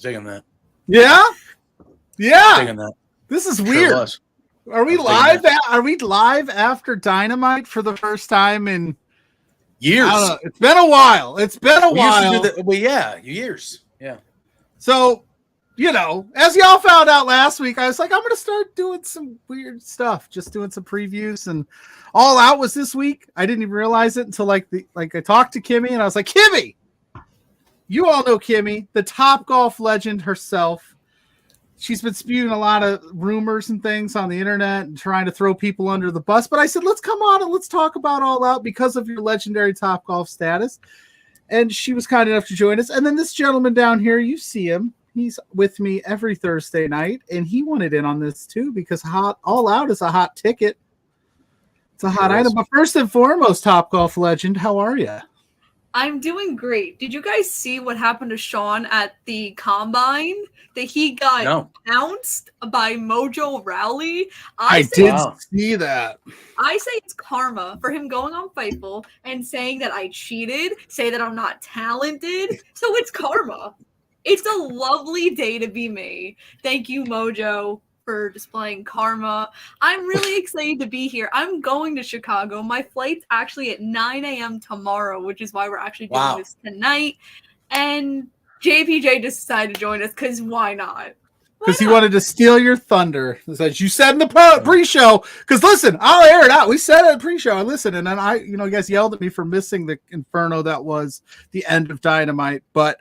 digging that. Yeah? Yeah. Digging that. This is weird. Are we live? Are we live after Dynamite for the first time in years? I don't know. It's been a while. Years. Yeah. So, as y'all found out last week, I was like, I'm going to start doing some weird stuff, just doing some previews. And All Out was this week. I didn't even realize it until I talked to Kimmy, and I was like, Kimmy, you all know Kimmy, the Top Golf legend herself. She's been spewing a lot of rumors and things on the internet and trying to throw people under the bus. But I said, let's come on and let's talk about All Out because of your legendary Top Golf status. And she was kind enough to join us. And then this gentleman down here, you see him. He's with me every Thursday night. And he wanted in on this too because All Out is a hot ticket. It's a hot item. But first and foremost, Top Golf legend, how are you? I'm doing great. Did you guys see what happened to Sean at the Combine? That he got pounced by Mojo Rawley? I did see that. I say it's karma for him going on Fightful and saying that I cheated, say that I'm not talented. So it's karma. It's a lovely day to be me. Thank you, Mojo, for displaying karma. I'm really excited to be here. I'm going to Chicago. My flight's actually at 9 a.m. tomorrow, which is why we're actually doing this tonight. And JPJ decided to join us because why not? Because he wanted to steal your thunder, as you said in the pre-show. Because listen, I'll air it out. We said it in the pre-show. And listen, and then you guys yelled at me for missing the Inferno that was the end of Dynamite. But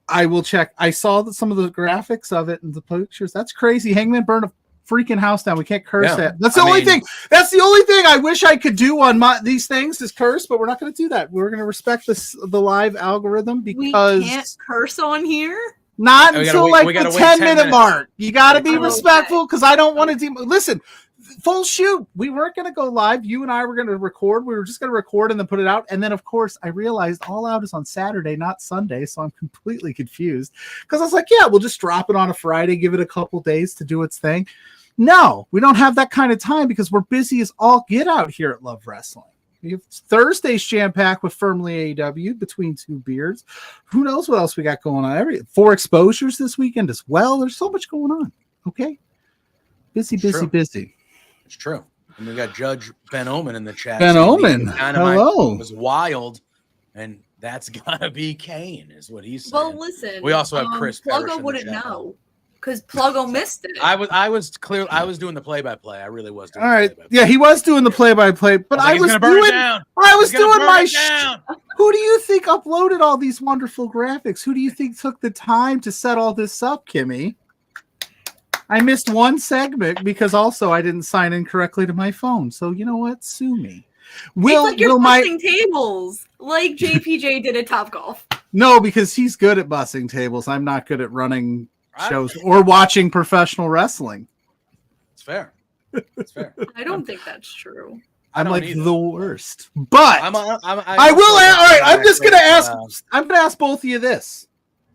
I will check. I saw some of the graphics of it and the pictures. That's crazy. Hangman burned a freaking house down. We can't curse that. That's the only thing. That's the only thing I wish I could do on these things is curse, but we're not going to do that. We're going to respect the live algorithm because we can't curse on here. Not until the 10-minute mark. You got to be respectful because I don't want to listen. Full shoot. We weren't going to go live. You and I were going to record. We were just going to record and then put it out. And then, of course, I realized All Out is on Saturday, not Sunday. So I'm completely confused because I was like, yeah, we'll just drop it on a Friday, give it a couple days to do its thing. No, we don't have that kind of time because we're busy as all get out here at Love Wrestling. We have Thursday's jam-packed with Firmly AEW between two beards. Who knows what else we got going on? 4 exposures this weekend as well. There's so much going on. Okay. Busy. It's true. And we got Judge Ben Omen in the chat. Ben Omen. Hello. Was wild. And that's got to be Kane, is what he's saying. Well, listen. We also have Chris Pluggo wouldn't know. Because Pluggo missed it. I was doing the play-by-play. I really was doing all right. Yeah, he was doing the play-by-play, but I was doing my Who do you think uploaded all these wonderful graphics? Who do you think took the time to set all this up, Kimmy? I missed one segment because also I didn't sign in correctly to my phone. So you know what? Sue me. You're bussing tables like JPJ did at Top Golf. No, because he's good at bussing tables. I'm not good at running shows or watching professional wrestling. It's fair. I don't think that's true. I'm like the worst. But I will. All right, I'm just gonna ask. I'm gonna ask both of you this.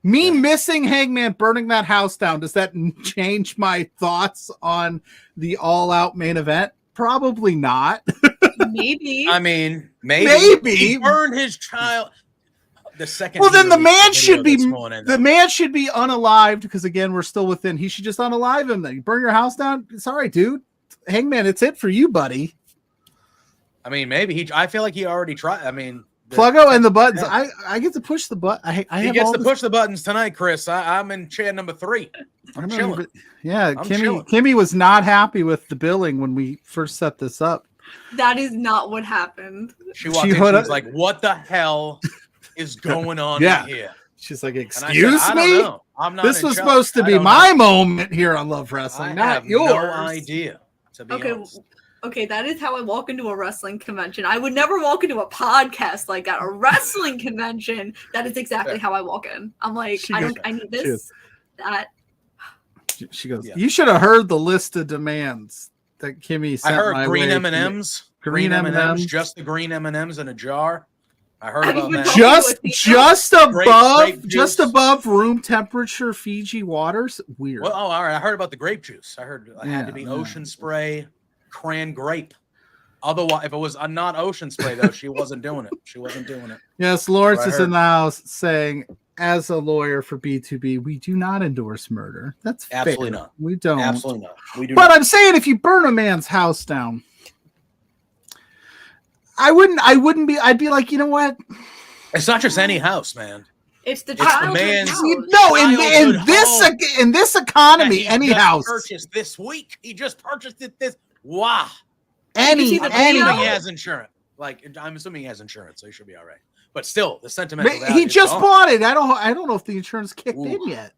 Me missing Hangman burning that house down, does that change my thoughts on the All Out main event? Probably not. Maybe. I mean, maybe. He burned his child. The second. Well, then the man should be unalived because again, we're still within. He should just unalive him. Then you burn your house down. It's all right, dude. Hangman, it's it for you, buddy. I mean, maybe I feel like he already tried. I mean, Pluggo and the buttons. Yeah. I get to push the button. He gets to push the buttons tonight, Chris. I'm in chair number 3. I'm chilling. Kimmy was not happy with the billing when we first set this up. That is not what happened. She walked in. She was like, "What the hell is going on here?" She's like, "Excuse me? I'm not. This was supposed to be my moment here on Love Wrestling, not yours." No idea. To be honest. Okay, that is how I walk into a wrestling convention. I would never walk into a podcast like that. A wrestling convention, that is exactly how I walk in. I'm like, I need this, that. She goes, you should have heard the list of demands that Kimmy sent. I heard green M&Ms. Green M&Ms, just the green M&Ms in a jar. I heard about that. Just above room temperature Fiji waters. Weird. Well, all right. I heard about the grape juice. I heard it had to be ocean spray. Cran grape. Otherwise, if it was a not ocean spray, though, she wasn't doing it. Yes, Lawrence is in the house saying as a lawyer for B2B, we do not endorse murder. That's Absolutely fair. not. We don't. Absolutely not. We do But not. I'm saying if you burn a man's house down, I'd be like, you know what? It's not just any house, man. It's the It's the childhood man's- house. No, Childhood in this economy, That he any just house, purchased this week. He just purchased it this. Wow. any see the I'm assuming video? he has insurance. I'm assuming he has insurance, so he should be all right. But still, the sentimental value. he is just gone. bought it. I don't know if the insurance kicked Ooh. in yet.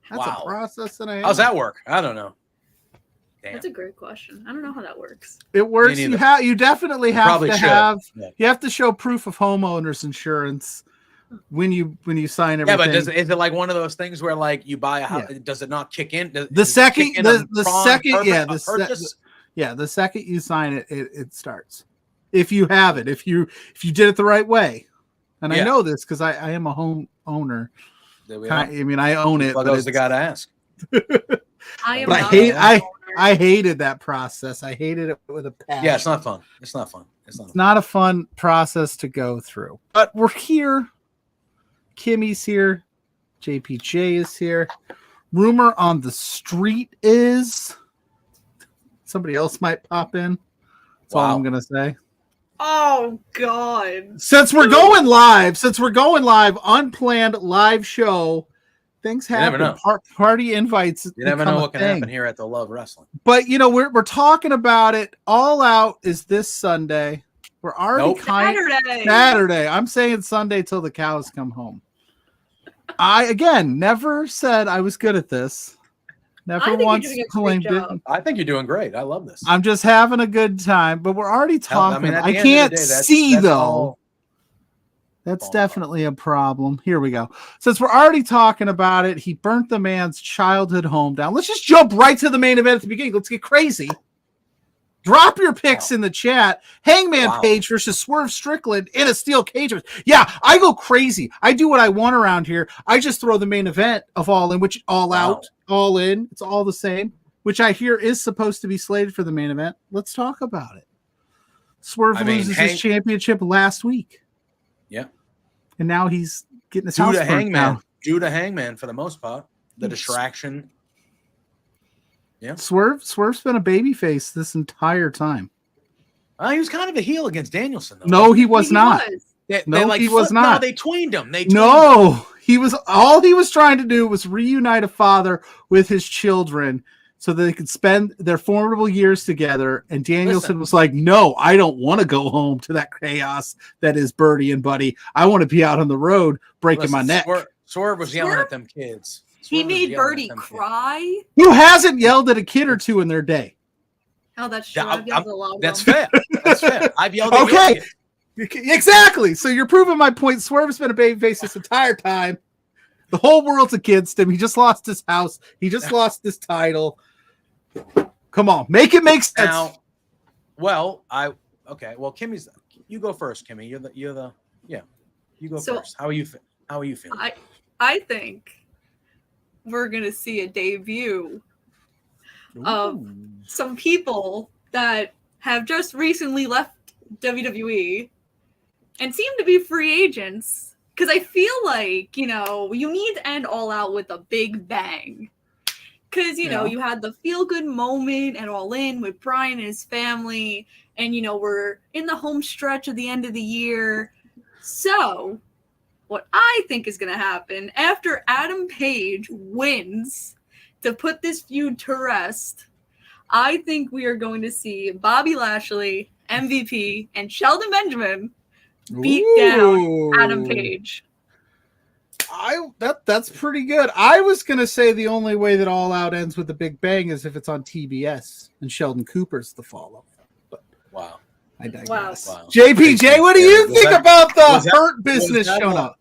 That's Wow. a process that I How's that work? I don't know. Damn. That's a great question. I don't know how that works. It works. Me You neither. you definitely have Probably to should. have Yeah. you have to show proof of homeowners insurance when you sign Yeah, everything. but is it like one of those things where like you buy a house? Does it not kick in? Does The it second- kick in the upon second- purpose- yeah, a the purchase? the second you sign it, it starts. If you have it, if you did it the right way, and I Yeah. know this because I am a home owner. There we I mean, I own it, but Pluggo's the guy to ask. I am But not I a homeowner. I hated that process. I hated it with a passion. Yeah, it's not fun. It's not fun. It's not. It's not a fun process to go through. But we're here. Kimmy's here. JPJ is here. Rumor on the street is somebody else might pop in. That's all Wow. I'm gonna say. Oh God. Since we're going live, unplanned live show, things You never happen. know. Party invites. You never become know a what can thing. happen here at the Love Wrestling. But we're talking about it. All Out is this Sunday. We're already Nope. Saturday. I'm saying Sunday till the cows come home. I again never said I was good at this. I Never think you're once doing a great claimed it. job. I think you're doing great. I love this. I'm just having a good time. But we're already talking. at I the end of the can't day, see that's though. all- That's Fall definitely a problem. Here we go. Since we're already talking about it, he burnt the man's childhood home down. Let's just jump right to the main event at the beginning. Let's get crazy. Drop your picks in the chat. Hangman Page versus Swerve Strickland in a steel cage match. Yeah, I go crazy. I do what I want around here. I just throw the main event of All In, which All Out, All In. It's all the same, which I hear is supposed to be slated for the main event. Let's talk about it. Swerve loses his championship last week. Yeah. And now he's getting his house burnt down. Due to Hangman for the most part. The distraction. Yeah. Swerve's been a babyface this entire time. He was kind of a heel against Danielson, though. No, he was not. He was not. No, they tweened him. He was trying to do was reunite a father with his children so that they could spend their formidable years together. And Danielson was like, no, I don't want to go home to that chaos that is Birdie and Buddy. I want to be out on the road breaking my neck. Swerve was yelling at them kids. He made Birdie cry. Who hasn't yelled at a kid or two in their day? Oh, that's true. I've yelled at a lot of That's them. fair. That's fair. I've yelled at Okay. Exactly. So you're proving my point. Swerve's been a babyface this entire time. The whole world's against him. He just lost his house. He just lost his title. Come on, make it make sense. Now, well, Kimmy's. You go first, Kimmy. You go first. How are you feeling? I think we're gonna see a debut of some people that have just recently left WWE and seem to be free agents. Because I feel like, you need to end All Out with a big bang. Because, you had the feel-good moment at All In with Brian and his family. And, we're in the home stretch of the end of the year. So, what I think is going to happen after Adam Page wins to put this feud to rest, I think we are going to see Bobby Lashley, MVP, and Shelton Benjamin beat down Adam Page. That's pretty good. I was gonna say the only way that All Out ends with a big bang is if it's on TBS and Sheldon Cooper's the follow. But wow, I digress. Wow. JPJ, what do you think about the Hurt Business showing up?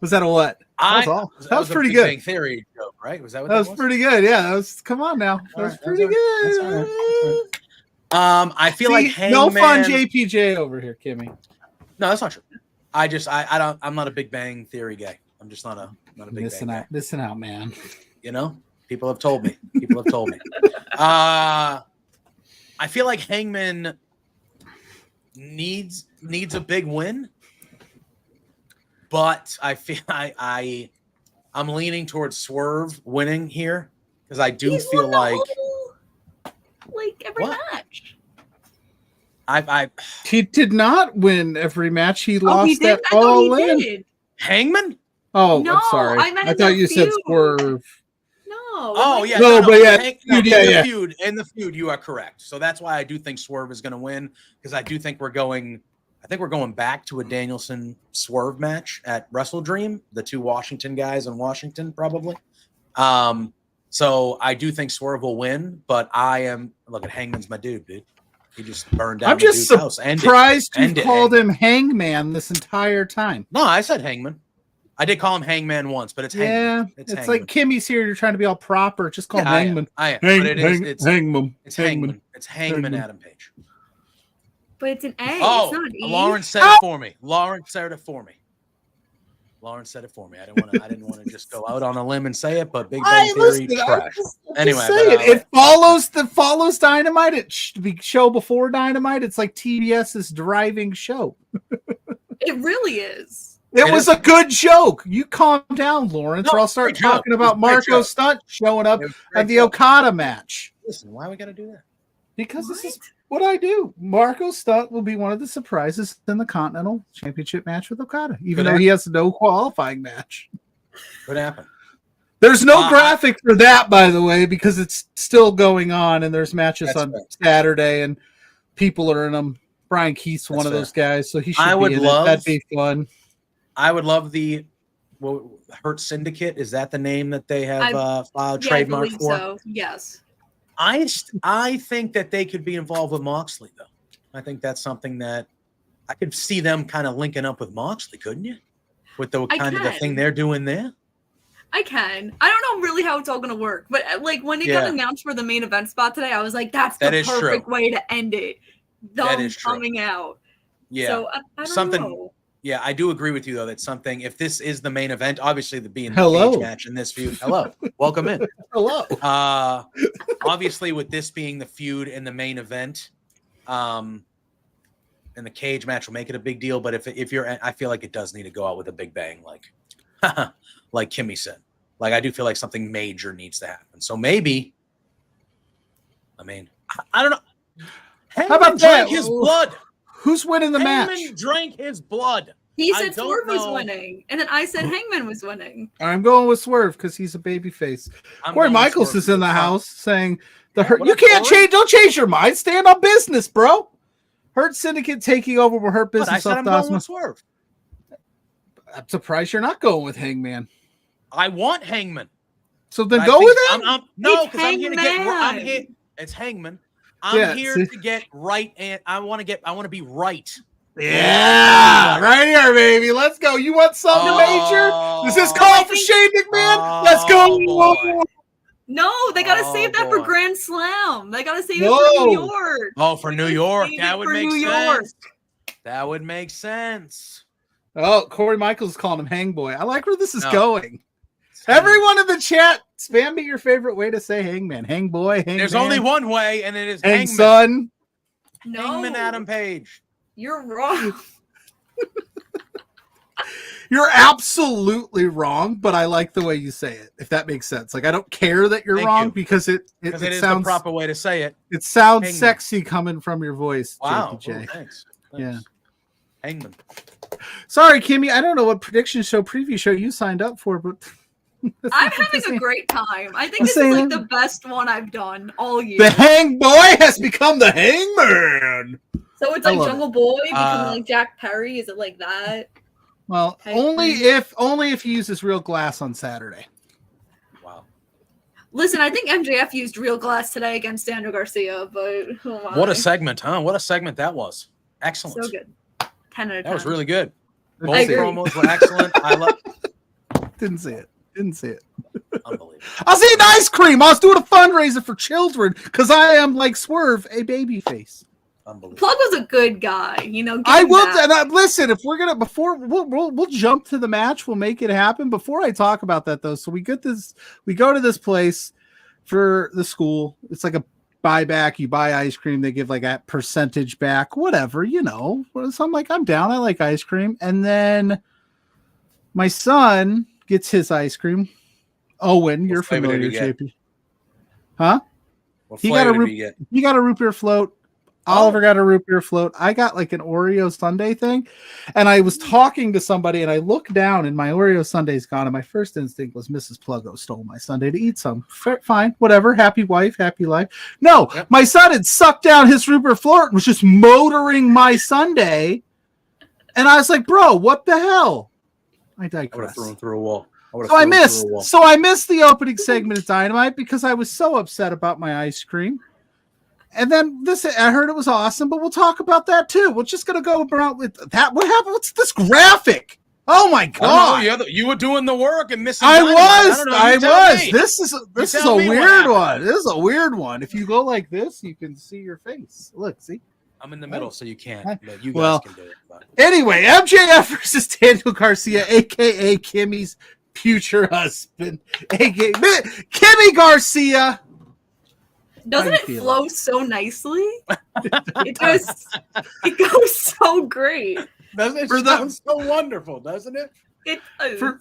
Was that a what? That was pretty good. Big Theory joke, right? Was that what that was? Pretty good. Yeah, that was. Come on now, that was pretty good. All right. I feel like Hangman... no fun JPJ over here, Kimmy. No, that's not true. I'm not a Big Bang Theory guy. I'm just not a big bang guy. Listen out, man. People have told me. I feel like Hangman needs a big win. but I feel I'm leaning towards Swerve winning here because I do feel like every match. He did not win every match. He lost did? that I thought All he In. did. Hangman? Oh, No, I'm sorry. I meant I in thought the you said feud. Swerve. No. Oh yeah, No, but yeah, in the feud, you are correct. So that's why I do think Swerve is going to win because I do think we're going back to a Danielson Swerve match at Wrestle Dream, the two Washington guys in Washington probably. So I do think Swerve will win, but look at Hangman's my dude. He just burned down I'm just surprised you called him Hangman this entire time. No, I said Hangman. I did call him Hangman once, but it's Hangman. It's Hangman. Like Kimmy's here. You're trying to be all proper. Just call him Hangman. It's Hangman. It's Hangman. It's Hangman Adam Page. But it's an A. Oh, it's not an E. Lauren said it for me. Lauren said it for me. I didn't want to just go out on a limb and say it, but Big Bang Theory trash. Anyway, it follows Dynamite. It should be show before Dynamite. It's like TBS's driving show. It really is. It was a good joke. You calm down, Lawrence, or I'll start talking about Marco Stunt showing up at the Okada match. Listen, why we got to do that? Because this is what I do. Marco Stunt will be one of the surprises in the Continental Championship match with Okada, even though he has no qualifying match. What happened? There's no graphic for that, by the way, because it's still going on, and there's matches on Saturday, and people are in them. Brian Keith's one of those guys, so he should be in it. That'd be fun. I would love the Hurt Syndicate. Is that the name that they have filed trademark for? So. Yes. I think that they could be involved with Moxley, though. I think that's something that I could see them kind of linking up with Moxley, couldn't you? With the kind of the thing they're doing there. I can. I don't know really how it's all going to work, but like when it got announced for the main event spot today, I was like, that's the perfect way to end it. Them coming out. Yeah. So I don't know. Yeah, I do agree with you, though, that something, if this is the main event, obviously the being the cage match in this feud. Hello. Welcome in. Hello. Obviously, with this being the feud in the main event, and the cage match will make it a big deal. But if you're, I feel like it does need to go out with a big bang, like Kimmy said. Like, I do feel like something major needs to happen. So maybe, I don't know. How about that? His blood. Who's winning the match? Hangman drank his blood. He said Swerve was winning, and then I said Hangman was winning. I'm going with Swerve because he's a babyface. Corey Michaels is in the house saying you can't change. Don't change your mind. Stand on business, bro. Hurt Syndicate taking over with Hurt Business. I said I'm going with Swerve. I'm surprised you're not going with Hangman. I want Hangman. So then go with him. No, because I'm here to get. It's Hangman. I'm here to get right, and I want to be right. Yeah, right here, baby. Let's go. You want something major? Does this call for Shane McMahon? Let's go. Boy. No, they got to save that for Grand Slam. They got to save it for New York. Oh, for New York. That would make sense. That would make sense. Oh, Corey Michaels is calling him Hang Boy. I like where this is going. Everyone in the chat, spam me your favorite way to say Hangman. Hang Boy, Hang There's man. only one way, and it is Hang Hangman. Son. No. Hangman Adam Page. You're wrong. You're absolutely wrong, but I like the way you say it, if that makes sense. Like, I don't care that you're wrong because it is sounds the proper way to say it. It sounds sexy coming from your voice, wow. JPJ. Oh, thanks. Yeah. Hangman. Sorry, Kimmy. I don't know what prediction show, preview show you signed up for, but I'm having a great time. I think this is like the best one I've done all year. The Hang Boy has become the Hangman. So it's like Jungle Boy becoming like Jack Perry. Is it like that? Well, only if he uses real glass on Saturday. Wow. Listen, I think MJF used real glass today against Daniel Garcia, but what a segment, huh? What a segment that was. Excellent. So good. 10 out of 10. That was really good. Both promos were excellent. I love. Didn't see it. Unbelievable. I was eating ice cream. I was doing a fundraiser for children because I am, like Swerve, a baby face. Pluggo's a good guy, you know. I will. Listen, if we're gonna we'll jump to the match, we'll make it happen. Before I talk about that though, so we go to this place for the school. It's like a buyback. You buy ice cream, they give like a percentage back, whatever, you know. So I'm like, I'm down. I like ice cream, and then My son gets his ice cream. Owen, you're flavor did familiar, he get? JP. Huh? What He got a flavor did he get? he got a root beer float. Oliver got a root beer float. I got like an Oreo sundae thing. And I was talking to somebody and I looked down and my Oreo sundae's gone. And my first instinct was Mrs. Pluggo stole my sundae to eat some. Fine, whatever. Happy wife, happy life. No, my son had sucked down his root beer float and was just motoring my sundae. And I was like, bro, what the hell? I digress. I would have thrown him through a wall. So I missed the opening segment of Dynamite because I was so upset about my ice cream. And then I heard it was awesome, but we'll talk about that too. We're just gonna go around with that. What happened? What's this graphic? Oh my god! You were doing the work and missing. I was. This is a weird one. This is a weird one. If you go like this, you can see your face. Look, see. I'm in the middle, so you can't. But you guys can do it. But. Anyway, MJF versus Daniel Garcia, aka Kimmy's future husband, aka Kimmy Garcia. Doesn't it flow so nicely? It goes so great. Doesn't it sound so wonderful, doesn't it? It does.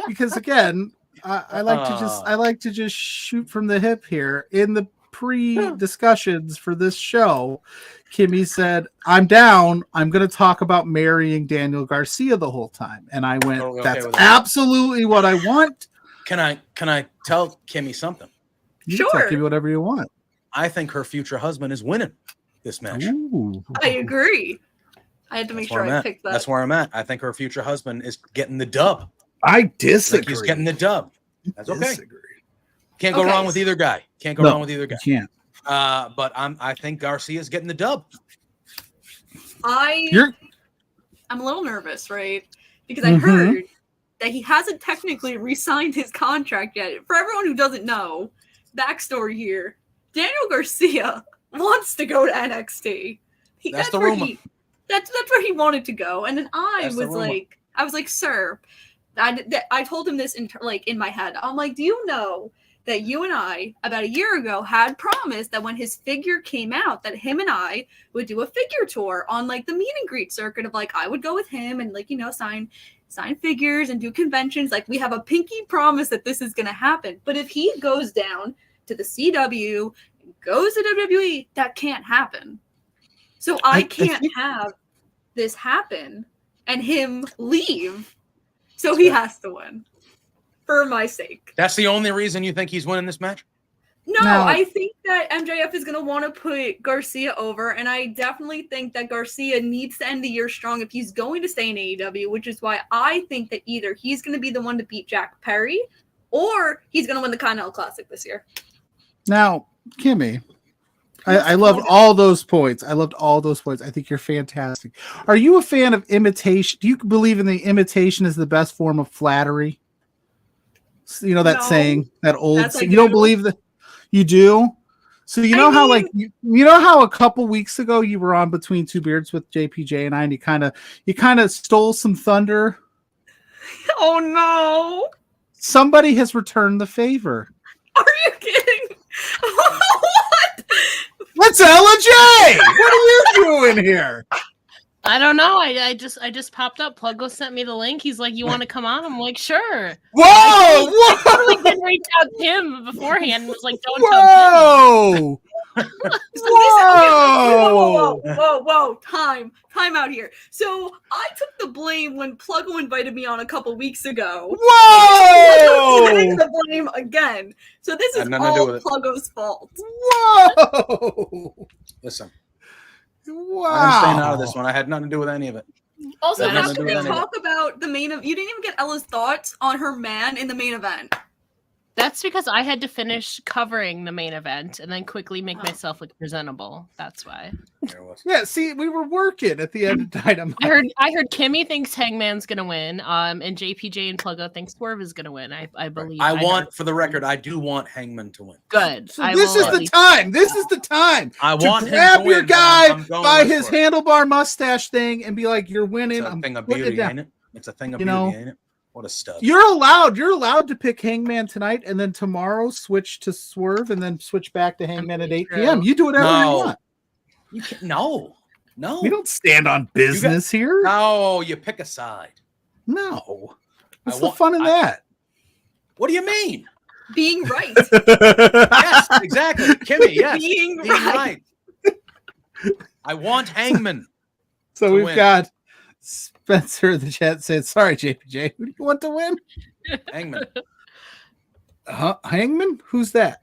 Because again, I like to just shoot from the hip here. In the pre-discussions for this show, Kimmy said, I'm down. I'm going to talk about marrying Daniel Garcia the whole time. And I went, that's absolutely what I want. Can I tell Kimmy something? You can tell Kimmy whatever you want. I think her future husband is winning this match. Ooh. I agree. I had to make sure I picked that. That's where I'm at. I think her future husband is getting the dub. I disagree. He's getting the dub. That's okay. Can't go wrong with either guy. Can't go wrong with either guy. Can't. But I think Garcia's getting the dub. I'm a little nervous, right? Because I heard that he hasn't technically re-signed his contract yet. For everyone who doesn't know, backstory here: Daniel Garcia wants to go to NXT. That's the rumor. That's where he wanted to go, and then I was like, sir, I told him this in my head. I'm like, do you know that you and I about a year ago had promised that when his figure came out, that him and I would do a figure tour on like the meet and greet circuit of like I would go with him and like sign figures and do conventions. Like we have a pinky promise that this is going to happen. But if he goes down to the CW, goes to WWE, that can't happen. So I can't have this happen and him leave. So he has to win for my sake. That's the only reason you think he's winning this match? No, I think that MJF is going to want to put Garcia over, and I definitely think that Garcia needs to end the year strong if he's going to stay in AEW, which is why I think that either he's going to be the one to beat Jack Perry or he's going to win the Continental Classic this year. Now, Kimmy, I loved all those points. I think you're fantastic. Are you a fan of imitation? Do you believe in the imitation is the best form of flattery? You know that saying, that old saying. You don't believe that? You do? So you know how you know how a couple weeks ago you were on Between Two Beards with JPJ and I, and you kind of stole some thunder? Oh no. Somebody has returned the favor. Are you kidding? What? What's Ella J? What are you doing here? I don't know. I just popped up. Pluggo sent me the link. He's like, "You want to come on?" I'm like, "Sure." Whoa! I totally didn't reach out to him beforehand. And was like, "Don't tell him." Whoa! Time out here. So I took the blame when Pluggo invited me on a couple weeks ago. Whoa! Taking the blame again. So this is all Pluggo's fault. Whoa! Listen. Wow. I'm staying out of this one. I had nothing to do with any of it. Also, how can we talk about the main event? You didn't even get Ella's thoughts on her man in the main event. That's because I had to finish covering the main event and then quickly make myself look presentable. That's why. Yeah, see, we were working at the end of Dynamite. I heard Kimmy thinks Hangman's gonna win, and JPJ and Pluggo think Swerve is gonna win. I believe. For the record, I do want Hangman to win. Good. So this is the time. This is the time. I want to grab him to your win, guy by his handlebar mustache thing and be like, "You're winning." It's a thing of beauty, ain't it? It's a thing of beauty, ain't it? What a stud. You're allowed to pick Hangman tonight and then tomorrow switch to Swerve and then switch back to Hangman at 8 p.m. You do whatever you want. You can't, no. We don't stand on business here. No, you pick a side. No. What's the fun in that? What do you mean? Being right. Yes, exactly. Kimmy, yes. Being right. I want Hangman. So to we've win. got Spencer in the chat said, sorry, JPJ. Who do you want to win? Hangman. Hangman? Who's that?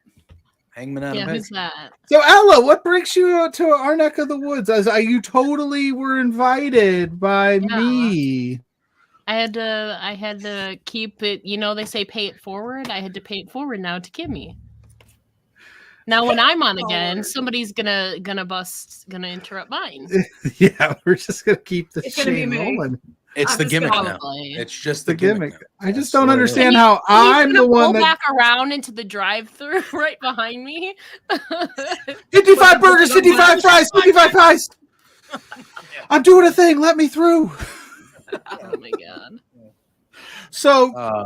Hangman Adam Yeah, Page. who's that? So Ella, what brings you to our neck of the woods? You totally were invited by me. I had to keep it, they say pay it forward. I had to pay it forward now to Kimmy. Now when I'm on again, somebody's gonna interrupt mine. Yeah, we're just gonna keep the It's gonna be chain me. rolling. It's I'm the just gimmick gonna- now. Probably. It's just The the gimmick. gimmick. now. I just That's don't what it understand is. how He's I'm gonna the one pull that back around into the drive-through right behind me. 55 burgers, 55 fries, 55 fries. I'm doing a thing. Let me through. Oh my god. So Uh,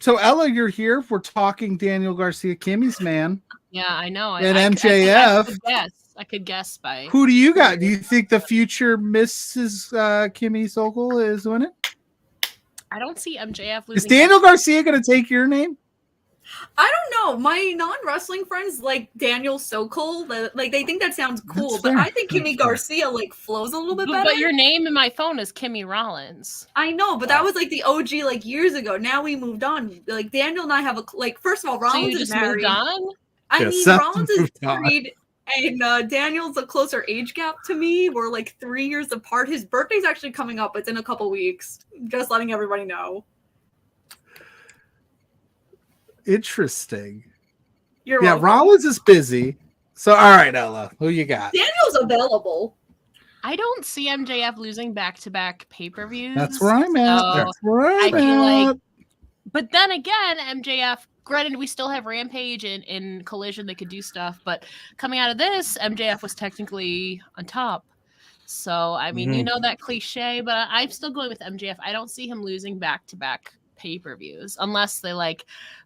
Ella, you're here. We're talking Daniel Garcia, Kimmy's man. Yeah, I know. And I MJF. I could guess by. Who do you got? Do you think the future Mrs. Kimmy Sokol is winning? I don't see MJF losing. Is Daniel Garcia going to take your name? I don't know. My non-wrestling friends like Daniel Sokol. Like they think that sounds cool, That's but fair. I think Kimmy Garcia like flows a little bit better. But your name in my phone is Kimmy Rollins. I know, but that was like the OG like years ago. Now we moved on. Like Daniel and I have first of all, So Rollins you is just married. moved on? I Yeah, mean, Seth Rollins is moved on. married, and Daniel's a closer age gap to me. We're like 3 years apart. His birthday's actually coming up. It's in a couple weeks. Just letting everybody know. Interesting. You're Yeah, welcome. Rollins is busy. So, all right, Ella, who you got? Daniel's available. I don't see MJF losing back-to-back pay-per-views. That's where I'm at. So That's where I I'm feel like, at. but then again, MJF. Granted, we still have Rampage and in Collision. They could do stuff, but coming out of this, MJF was technically on top. So I mean, you know that cliche, but I'm still going with MJF. I don't see him losing back-to-back pay-per-views unless they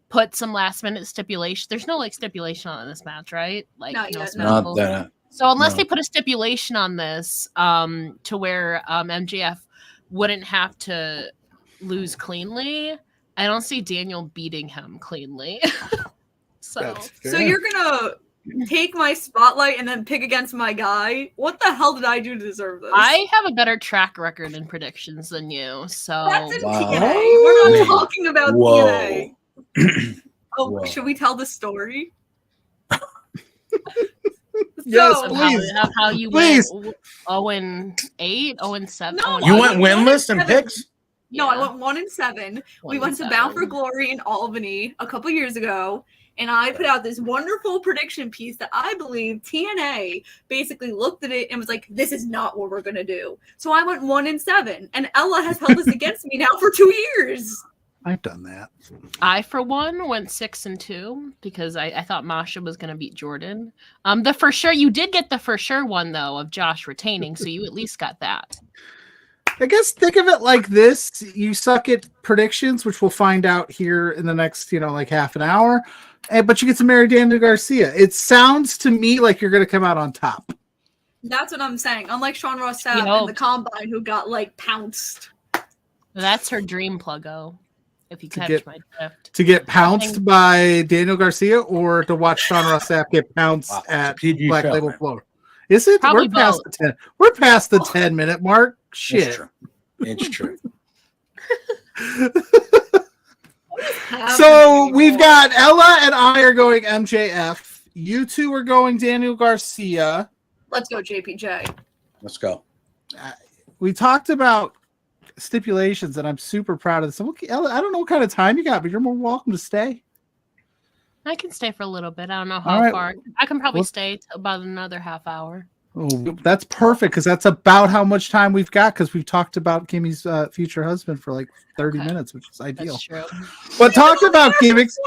put some last-minute stipulation. There's no stipulation on this match, right? Not yet, no. not that. So unless No. they put a stipulation on this, to where MJF wouldn't have to lose cleanly, I don't see Daniel beating him cleanly. So You're gonna take my spotlight and then pick against my guy? What the hell did I do to deserve this? I have a better track record in predictions than you. So That's in Wow. TNA. We're Wait. not talking about Whoa. TNA. Oh, Whoa. should we tell the story? Yes, So- please. how you Please. went 0-8, 0-7. No, You went 1-7. winless in picks? No, I went 1-7. We went to Bound for Glory in Albany a couple years ago, and I put out this wonderful prediction piece that I believe TNA basically looked at it and was like, "This is not what we're gonna do." So I went 1-7, and Ella has held this against me now for 2 years. I've done that. I, for one, went 6-2 because I thought Masha was going to beat Jordan. The for sure, you did get the for sure one, though, of Josh retaining, so you at least got that. I guess think of it like this. You suck at predictions, which we'll find out here in the next, half an hour. But you get to marry Daniel Garcia. It sounds to me like you're going to come out on top. That's what I'm saying. Unlike Sean Ross Sapp Yo. in the Combine, who got pounced. That's her dream, Pluggo, if you To catch get- my drift. To get pounced by Daniel Garcia or to watch Sean Ross Sapp get pounced Wow, at it's a PG Black show, Label man. Floor. Is it? Probably We're past both. the 10. We're past the 10-minute mark. It's Shit. true. It's true. So we've got Ella and I are going MJF. You two are going Daniel Garcia. Let's go, JPJ. Let's go. We talked about stipulations, and I'm super proud of this. So, Ella, I don't know what kind of time you got, but you're more welcome to stay. I can stay for a little bit. I don't know All how right. far. I can probably Well- stay till about another half hour. Oh, that's perfect because that's about how much time we've got because we've talked about Kimmy's future husband for 30 Okay. minutes, which is ideal. That's true. But talk about gimmicks.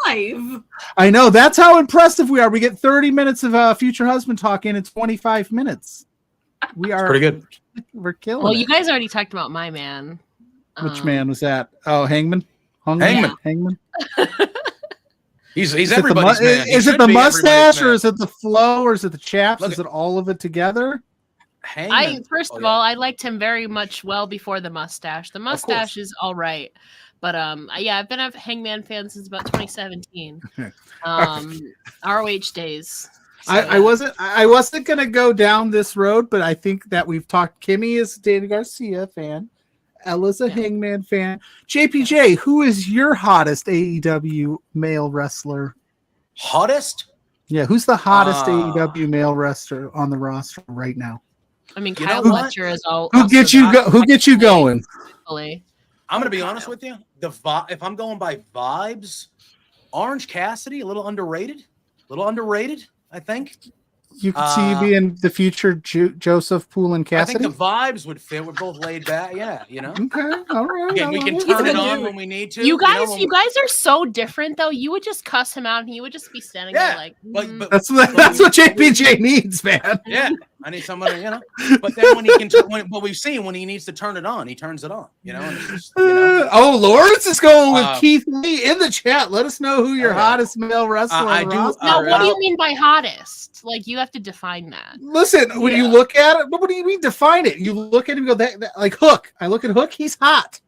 25. I know that's how impressive we are. We get 30 minutes of future husband talk in 25 minutes. We are Pretty good. We're killing Well, it. you guys already talked about my man. Which man was that? Oh, Hangman. Hangman. He's Is it the everybody's man. He Is it should the be everybody's mustache or man. is it the flow or is it the chaps? Look Is it all of it together? Hangman. First of all, I liked him very much well before the mustache. The mustache is all right, But yeah, I've been a Hangman fan since about 2017. ROH days. So, I wasn't gonna go down this road, but I think that we've talked. Kimmy is a Dana Garcia fan. Ella's a Hangman fan. JPJ, who is your hottest AEW male wrestler? Hottest? Yeah, who's the hottest AEW male wrestler on the roster right now? I mean, You Kyle know what? Fletcher is all. Who gets you going? Really. I'm gonna be honest with you. If I'm going by vibes, Orange Cassidy, a little underrated. I think. You could see you being the future Joseph Poole and Cassidy. I think the vibes would fit. We're both laid back. Yeah, you know. Okay, all right. Again, we can turn it on when we need to. You guys know, are so different though. You would just cuss him out, and he would just be standing there like. But that's what JPJ needs, man. Yeah, I need somebody, you know. But then when he can, what we've seen when he needs to turn it on, he turns it on. You know. And it's just, you know. Oh, Lawrence is going with Keith Lee in the chat. Let us know who your hottest male wrestler. I do. Now, what do you mean by hottest? Like, you have to define that. Listen, when you look at it, what do you mean define it? You look at him and go, that like Hook. I look at Hook, he's hot.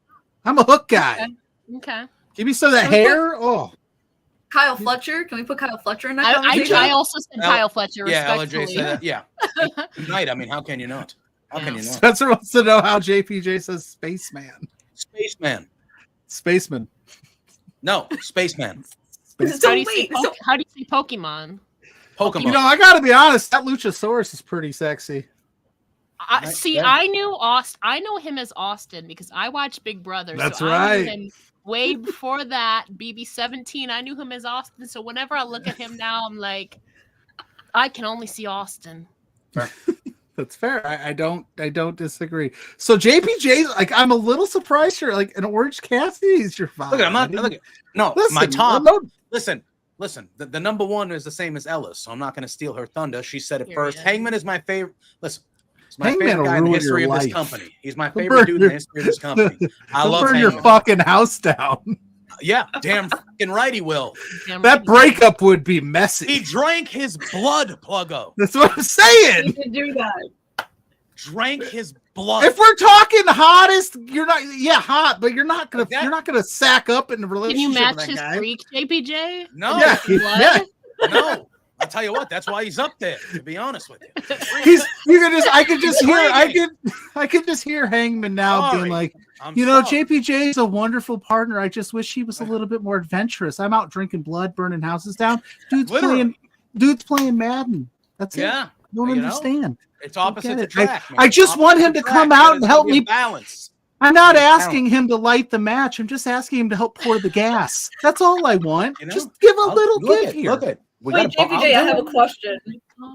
I'm a Hook guy. Okay. Give me some of that hair. Kyle Fletcher. Can we put Kyle Fletcher in that conversation? I also said Kyle Fletcher. Yeah, respectfully. LJ said that. Yeah. Tonight, I mean, how can you not? How can you not? Spencer wants to know how JPJ says spaceman. Spaceman. No, spaceman. So How do you say Pokemon? Pokemon. You know, I got to be honest. That Luchasaurus is pretty sexy. I know him as Austin because I watched Big Brother. That's so right. I knew him way before that, BB17. I knew him as Austin. So whenever I look at him now, I'm like, I can only see Austin. That's fair. I don't disagree. So JPJ, like, I'm a little surprised you're like an Orange Cassidy is your father. Look, I'm not. Look, no, Listen, my top. no. Listen. The number one is the same as Ellis, so I'm not going to steal her thunder. She said it Period. first. Hangman is my favorite. Listen, he's my Hangman favorite will guy in the ruin history your of this life. company. He's my favorite dude in the history of this company. I He'll love burn Hangman. your fucking house down. Yeah, damn fucking right he will. That breakup would be messy. He drank his blood, Pluggo. That's what I'm saying. You can do that. Drank his blood. If we're talking hottest, you're not hot, but you're not gonna sack up in the relationship. Can you match with that his guy. freak, JPJ? No, Yeah. no. I'll tell you what. That's why he's up there. To be honest with you, I could just hear Hangman now being like, JPJ is a wonderful partner. I just wish he was a little bit more adventurous. I'm out drinking blood, burning houses down. Dude's playing Madden. That's it. I don't understand. It's opposite attract. I just want him to come out and help me balance. I'm not asking him to light the match. I'm just asking him to help pour the gas. That's all I want. You know? Just give a little give here. Look at. Wait, JPJ, I have a question.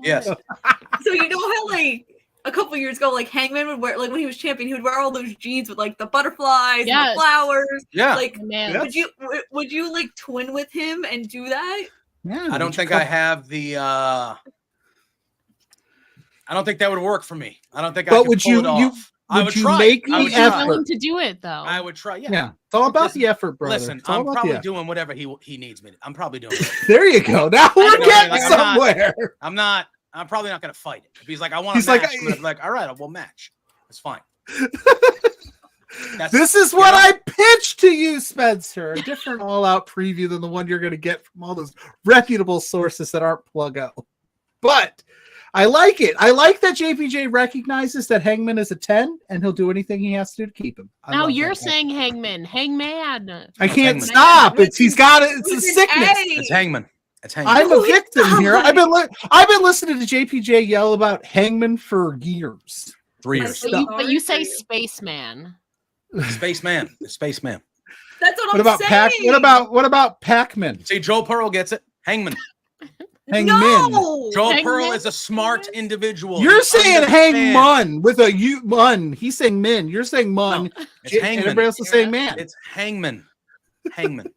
Yes. So you know how like a couple years ago, like Hangman would wear, like when he was champion, he would wear all those jeans with like the butterflies and the flowers. Yeah. Like, would you like twin with him and do that? Yeah. I don't think I have the. I don't think that would work for me. I don't think I could pull it off. I would try. Make the effort willing to do it though. I would try. Yeah. Yeah. It's all about the effort, brother. Listen, I'm probably doing whatever he needs me. I'm probably doing it. There you go. Now we're getting somewhere. I'm probably not going to fight it. If he's like, I want to match, I'm gonna be like, all right, we'll match. It's fine. This is what I pitched to you, Spencer. A different all-out preview than the one you're going to get from all those reputable sources that aren't Pluggo. But I like it. I like that JPJ recognizes that Hangman is a 10 and he'll do anything he has to keep him. Now you're saying Hangman. I can't stop. It's a sickness. It's Hangman. I'm a victim here. I've been listening to JPJ yell about Hangman for years. 3 years. But you say Spaceman. Spaceman. The Spaceman. That's what I'm saying. What about Pac-Man? See, Joe Pearl gets it. Hangman. Hangman. No! Joe Pearl is a smart individual. You're saying Hangman with a mun. He's saying min. You're saying mun. No, it's Hangman. Everybody else is saying man. It's Hangman. Hangman.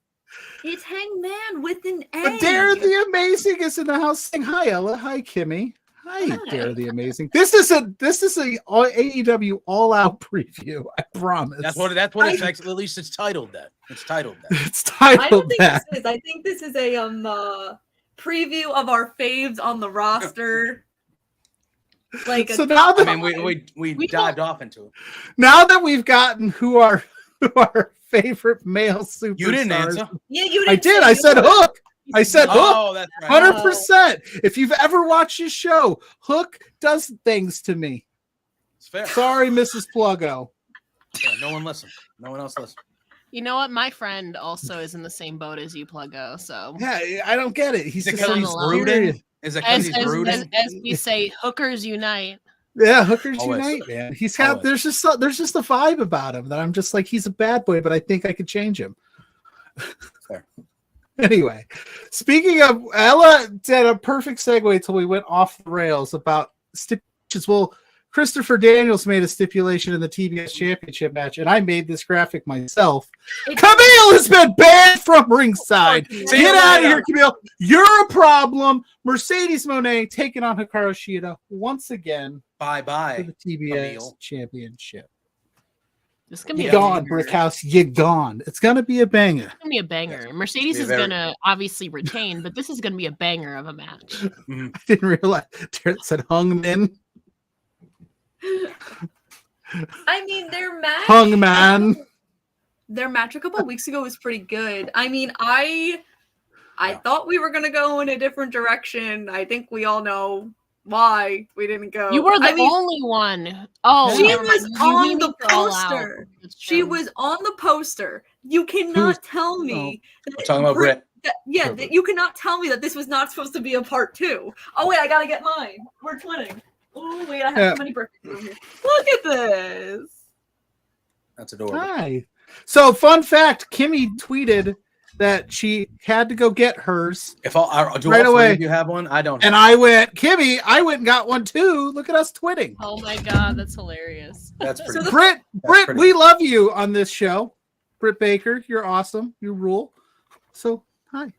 It's Hangman with an A. But Dare the Amazing is in the house saying hi, Ella. Hi, Kimmy. Hi, Dare the Amazing. This is a AEW All Out preview. I promise. That's what it's like. At least it's titled that. It's titled that. It's titled I don't think that. this is. I think this is a preview of our faves on the roster. Like so now that we dived off into it. Now that we've gotten who our favorite male superstars. You didn't answer. Yeah, you didn't. I did. say I said yours. Hook. I said Hook. Oh, that's right. 100%. If you've ever watched his show, Hook does things to me. It's fair. Sorry, Mrs. Pluggo. Yeah, no one listened. No one else listened. You know what? My friend also is in the same boat as you, Pluggo. So Yeah, I don't get it. He's Is it just because so he's alone. brooding? Is it because as, he's brooding? as we say, hookers unite. Yeah, hookers Always. unite, man. He's got Always. there's just a vibe about him that I'm just like, he's a bad boy, but I think I could change him. Fair. Anyway, speaking of, Ella did a perfect segue till we went off the rails about stipulations. Well, Christopher Daniels made a stipulation in the TBS Championship match, and I made this graphic myself. Camille has been banned from ringside. See Get you out of later. here, Camille. You're a problem. Mercedes Moné taking on Hikaru Shida once again Bye for bye. the TBS Camille. Championship. This is gonna be You a gone, banger. Brickhouse. You gone. It's gonna be a banger. It's gonna be a banger. Yes. Mercedes Be is very- gonna obviously retain, but this is gonna be a banger of a match. Mhm. I didn't realize. It said Hangman. I mean, their match. Hangman. Their match a couple weeks ago was pretty good. I mean, I thought we were gonna go in a different direction. I think we all know why we didn't go. You were the I mean, only one. Oh, she never mind. was You on mean the for All Out. poster. That's She true. was on the poster. You cannot tell me. We're talking about Britt. That you cannot tell me that this was not supposed to be a part 2. Oh wait, I gotta get mine. We're twinning. Oh wait, I have Yeah. so many birthdays over here. Look at this. That's adorable. Hi. So, fun fact: Kimmy tweeted that she had to go get hers, If all, do Right all three away. of you have one? I don't. and I went, Kimmy, I went and got one too. Look at us twitting. Oh my god, that's hilarious. That's pretty. So Britt, pretty- we love you on this show. Britt Baker, you're awesome. You rule. So, hi.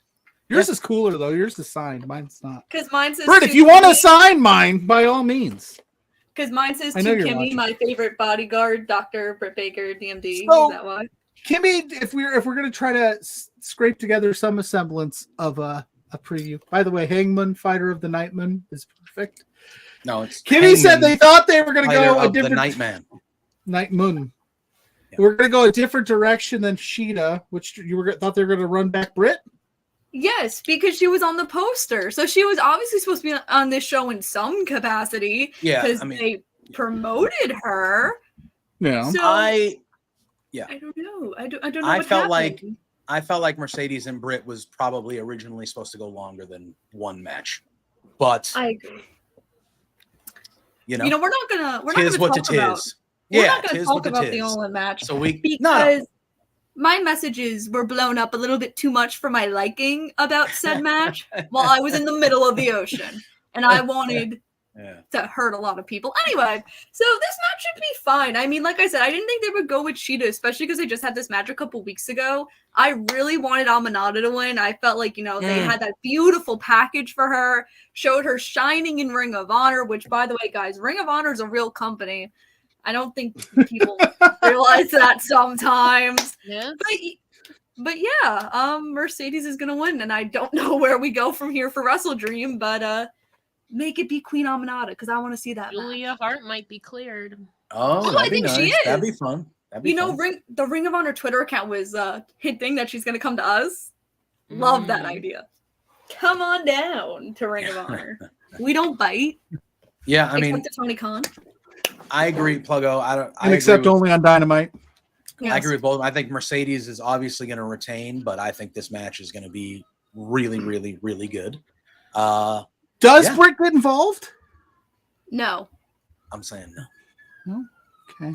Yours is cooler though. Yours is signed. Mine's not. Because mine says. Britt, if you want to sign mine, by all means. Because mine says I to know you're Kimmy, watching. my favorite bodyguard, Dr. Britt Baker, DMD. So- Is that why? Kimmy, if we're gonna try to scrape together some semblance of a preview. By the way, Hangman, Fighter of the Nightman, is perfect. No, it's Kimmy said they thought they were gonna Fighter go a of the different Nightman. Nightman. Yeah. We're gonna go a different direction than Sheeta, which thought they were gonna run back Britt. Yes, because she was on the poster. So she was obviously supposed to be on this show in some capacity. Yeah, Because I mean, they promoted her. Yeah. So I don't know. I don't know. I what felt happened. I felt like Mercedes and Britt was probably originally supposed to go longer than one match, but I agree. you know, We're not gonna tis what talk it about. is. We're Yeah, not gonna tis talk what it about the is. All-In match So we because my messages were blown up a little bit too much for my liking about said match while I was in the middle of the ocean, and I wanted yeah. to hurt a lot of people. Anyway, so this match should be fine. I mean, like I said, I didn't think they would go with Sheeta, especially because they just had this match a couple weeks ago. I really wanted Amanada to win. I felt like, they had that beautiful package for her, showed her shining in Ring of Honor, which, by the way, guys, Ring of Honor is a real company. I don't think people realize that sometimes. Yeah. But yeah, Mercedes is gonna win, and I don't know where we go from here for Wrestle Dream, but make it be Queen Amanada because I want to see that. Julia match. Hart might be cleared. Oh, Oh, that'd I be think she nice. That'd is. be fun. That'd be fun. The Ring of Honor Twitter account was hinting that she's gonna come to us. Love that Mm. idea. Come on down to Ring of Honor. We don't bite. Yeah, I mean, except to Tony Khan. I agree, Pluggo. I And except agree with, only on Dynamite. Yes. I agree with both. I think Mercedes is obviously going to retain, but I think this match is going to be really, really, really good. Does Yeah. Britt get involved? No. I'm saying no. Okay.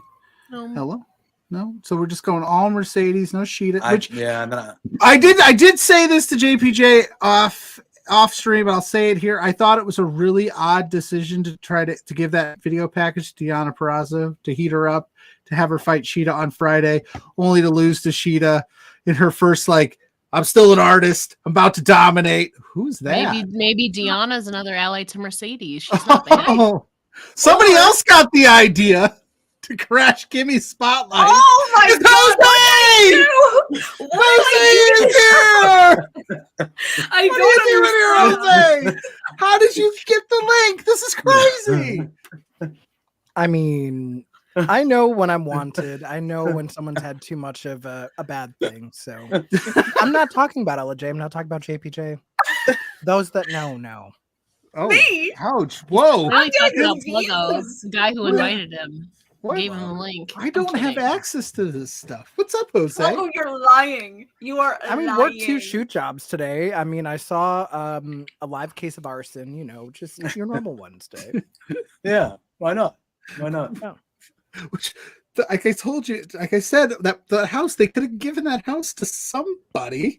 Um, Hello. No. So we're just going all Mercedes, no Sheeta. Which Yeah, and then I did say this to JPJ off stream, but I'll say it here. I thought it was a really odd decision to try to give that video package to Deonna Purrazzo to heat her up, to have her fight Sheeta on Friday, only to lose to Sheeta in her first, I'm still an artist. I'm about to dominate. Who's that? maybe Deanna's another ally to Mercedes. She's not bad. Oh, somebody else got the idea to crash Kimmy's spotlight. Oh my It's god! Jose! Jose is here! I What are you don't doing here, Jose? How did you get the link? This is crazy. I mean, I know when I'm wanted. I know when someone's had too much of a bad thing. So I'm not talking about LJ. I'm not talking about JPJ. Those that know. Oh, Me? ouch. Whoa. Really talking about confused. Pluggo, the guy who invited him. What? Gave him the link. I I'm don't have kidding. access to this stuff. What's up, Jose? Pluggo, you're lying. You are I mean, lying. worked 2 shoot jobs today. I mean, I saw a live case of arson. You know, just your normal Wednesday. Yeah, why not? Why not? Which, like I told you, like I said, that the house, they could have given that house to somebody.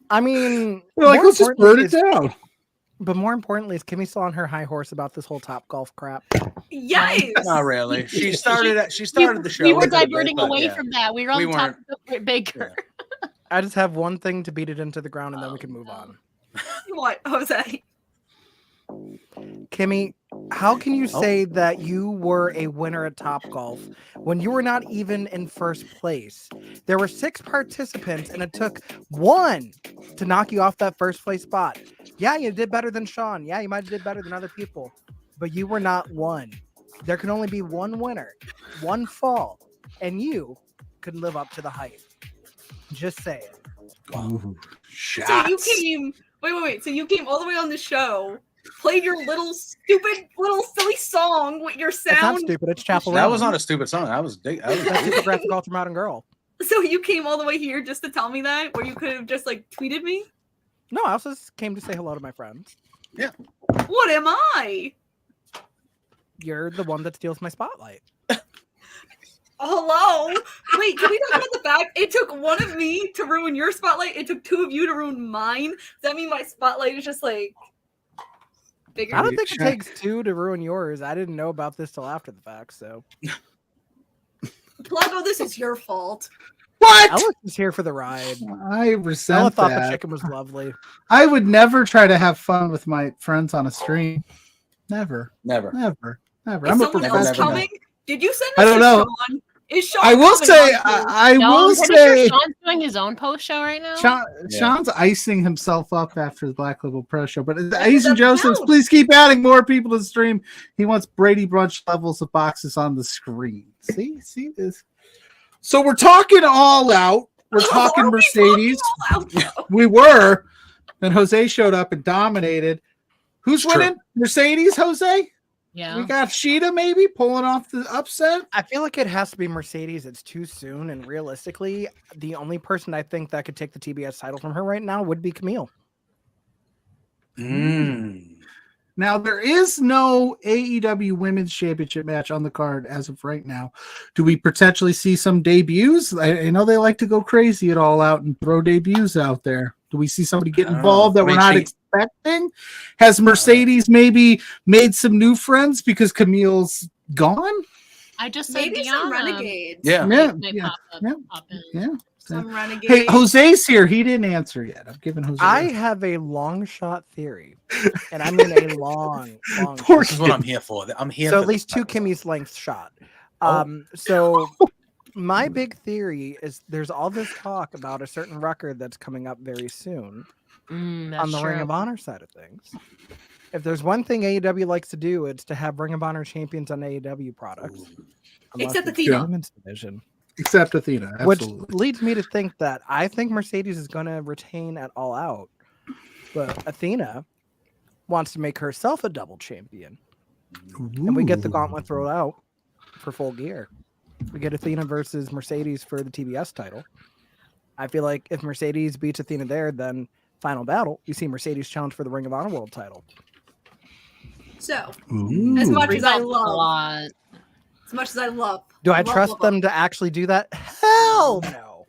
I mean, They're like, more let's just burn it importantly down. But more importantly, is Kimmy still on her high horse about this whole Top Golf crap? Yes. Not really. She started the show. We were with it a bit, diverting but away yeah. from that. We were on We the top of Baker. I just have one thing to beat it into the ground, and then we can move on. What, Jose? Kimmy, how can you say that you were a winner at Top Golf when you were not even in first place? There were 6 participants, and it took 1 to knock you off that first place spot. Yeah, you did better than Sean. Yeah, you might have did better than other people, but you were not 1. There can only be 1 winner, 1 fall, and you could live up to the hype. Just say it. Ooh, So you came. Wait. So you came all the way on the show, played your little stupid, little silly song with your It's not sound. stupid. It's Chapel That Roan. was not a stupid song. That was That's a graphic ultra modern girl. So you came all the way here just to tell me that, where you could have just like tweeted me. No, I also just came to say hello to my friends. What am I? You're the one that steals my spotlight. Hello. Wait, can we talk about the fact it took one of me to ruin your spotlight? It took 2 of you to ruin mine. Does that mean my spotlight is just like bigger? I don't think it takes 2 to ruin yours. I didn't know about this till after the fact, so. Pluggo, this is your fault. What? Ella was here for the ride. I Ella resent thought the that. chicken was lovely. I would never try to have fun with my friends on a stream. Never. Never. I'm Is a someone else professional. coming? Did you send I this don't to know. Sean? Is Sean I will coming say, on too? I No, will I'm pretty say, sure Sean's doing his own post show right now. Sean's icing himself up after the Black Label Pro Show. But does Asian that Josephs, count? please keep adding more people to the stream. He wants Brady Brunch levels of boxes on the screen. See this. So we're talking All Out. We're talking Are we Mercedes. talking all out? We were. Then Jose showed up and dominated. Who's It's true. winning? Mercedes, Jose? Yeah. We got Sheeta maybe pulling off the upset. I feel like it has to be Mercedes. It's too soon, and realistically, the only person I think that could take the TBS title from her right now would be Camille. Now, there is no AEW Women's Championship match on the card as of right now. Do we potentially see some debuts? I know they like to go crazy at All Out and throw debuts out there. Do we see somebody get involved that we're not expecting? Has Mercedes maybe made some new friends because Camille's gone? I just said Maybe some Deanna. renegades. Yeah. May pop in. Yeah. Some renegades. Hey, Jose's here. He didn't answer yet. I'm giving Jose. I have a long shot theory, and I mean a long Poor This is what I'm here for. I'm here. So for at least 2 Kimmy's length shot. So my big theory is there's all this talk about a certain record that's coming up very soon That's on the true. Ring of Honor side of things. If there's one thing AEW likes to do, it's to have Ring of Honor champions on AEW products. Unless Except it's Athena. the women's division. Except Athena. Absolutely. Which leads me to think that I think Mercedes is going to retain at All Out, but Athena wants to make herself a double champion. And we get the gauntlet thrown out for Full Gear. We get Athena versus Mercedes for the TBS title. I feel like if Mercedes beats Athena there, then final battle, you see Mercedes challenge for the Ring of Honor World title. So, Ooh. as much as I A love, lot. as much as I love, Do I love, trust love, them to actually do that? Hell no.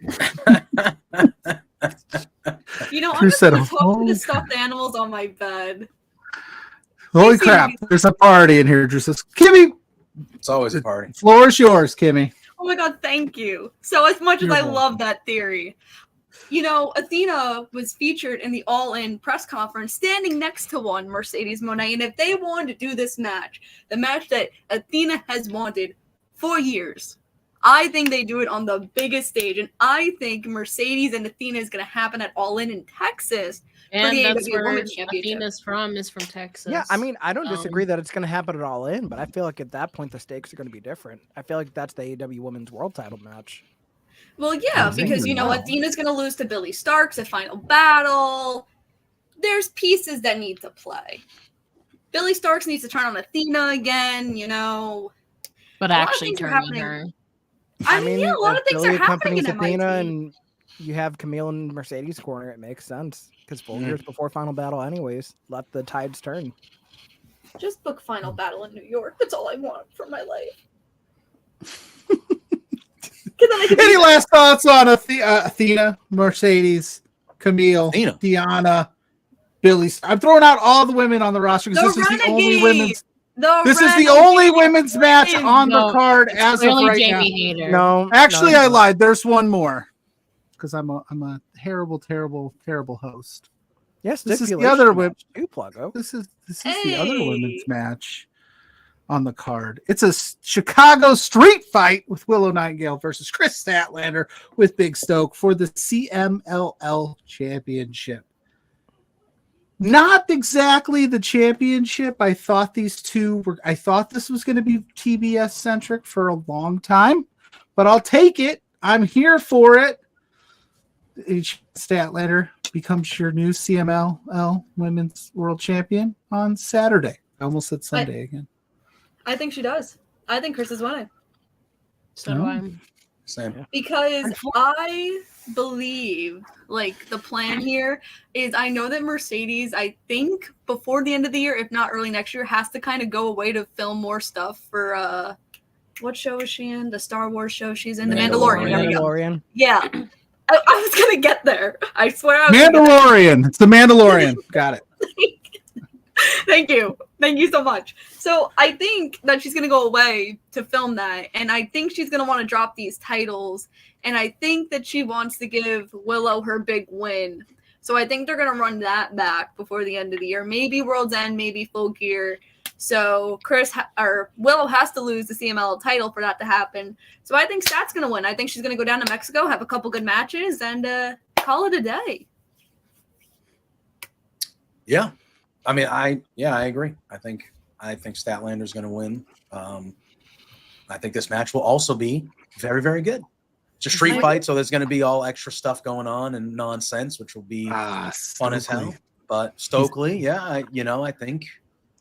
You know, I'm Who just said gonna a talk to whole- the stuffed animals on my bed. Holy crap. There's a party in here. Drew says, Kimmy, It's always a party. floor is yours, Kimmy. Oh my god, thank you. So as much as You're I welcome. love that theory, you know, Athena was featured in the All In press conference standing next to one Mercedes Moné. And if they wanted to do this match, the match that Athena has wanted for years, I think they do it on the biggest stage, and I think Mercedes and Athena is going to happen at All In Texas for the And that's AEW where Women's Championship. Athena's is from Texas. Yeah, I mean, I don't disagree that it's going to happen at All In, but I feel like at that point the stakes are going to be different. I feel like that's the AEW Women's World Title match. Well, yeah, because Athena's going to lose to Billie Stark's at Final Battle. There's pieces that need to play. Billie Stark's needs to turn on Athena again, But actually turning her. I mean, yeah, a lot of things are happening in Athena MIT. and you have Camille and Mercedes corner. It makes sense because 4 years before Final Battle, anyways. Let the tides turn. Just book Final Battle in New York. That's all I want for my life. Any last thoughts on Athena, Mercedes, Camille, Deanna, Billy? I'm throwing out all the women on the roster because this is the only women's. This is the only women's match on the card as of right Jamie now. Hayter. No, actually, I lied. There's one more because I'm a terrible, terrible, terrible host. Yes, this is the other women. Pluggo. This is the other women's match on the card. It's a Chicago street fight with Willow Nightingale versus Chris Statlander with Big Stoke for the CMLL Championship. Not exactly the championship. I thought this was going to be TBS centric for a long time, but I'll take it. I'm here for it. Statlander becomes your new CMLL Women's World Champion on Saturday. I almost said Sunday again. I think she does. I think Chris is winning. So do I. Same. Because I believe, the plan here is I know that Mercedes, I think before the end of the year, if not early next year, has to kind of go away to film more stuff for, what show is she in? The Star Wars show she's in? The Mandalorian. There we go. Yeah. I was going to get there. I swear I was Mandalorian. It's the Mandalorian. Got it. Thank you. Thank you so much. So I think that she's going to go away to film that. And I think she's going to want to drop these titles. And I think that she wants to give Willow her big win. So I think they're going to run that back before the end of the year. Maybe World's End, maybe Full Gear. So Willow has to lose the CML title for that to happen. So I think Stat's going to win. I think she's going to go down to Mexico, have a couple good matches, and call it a day. Yeah. I mean, I agree. I think Statlander's going to win. I think this match will also be very, very good. It's a street fight, so there's going to be all extra stuff going on and nonsense, which will be fun as hell. But Stokely, I think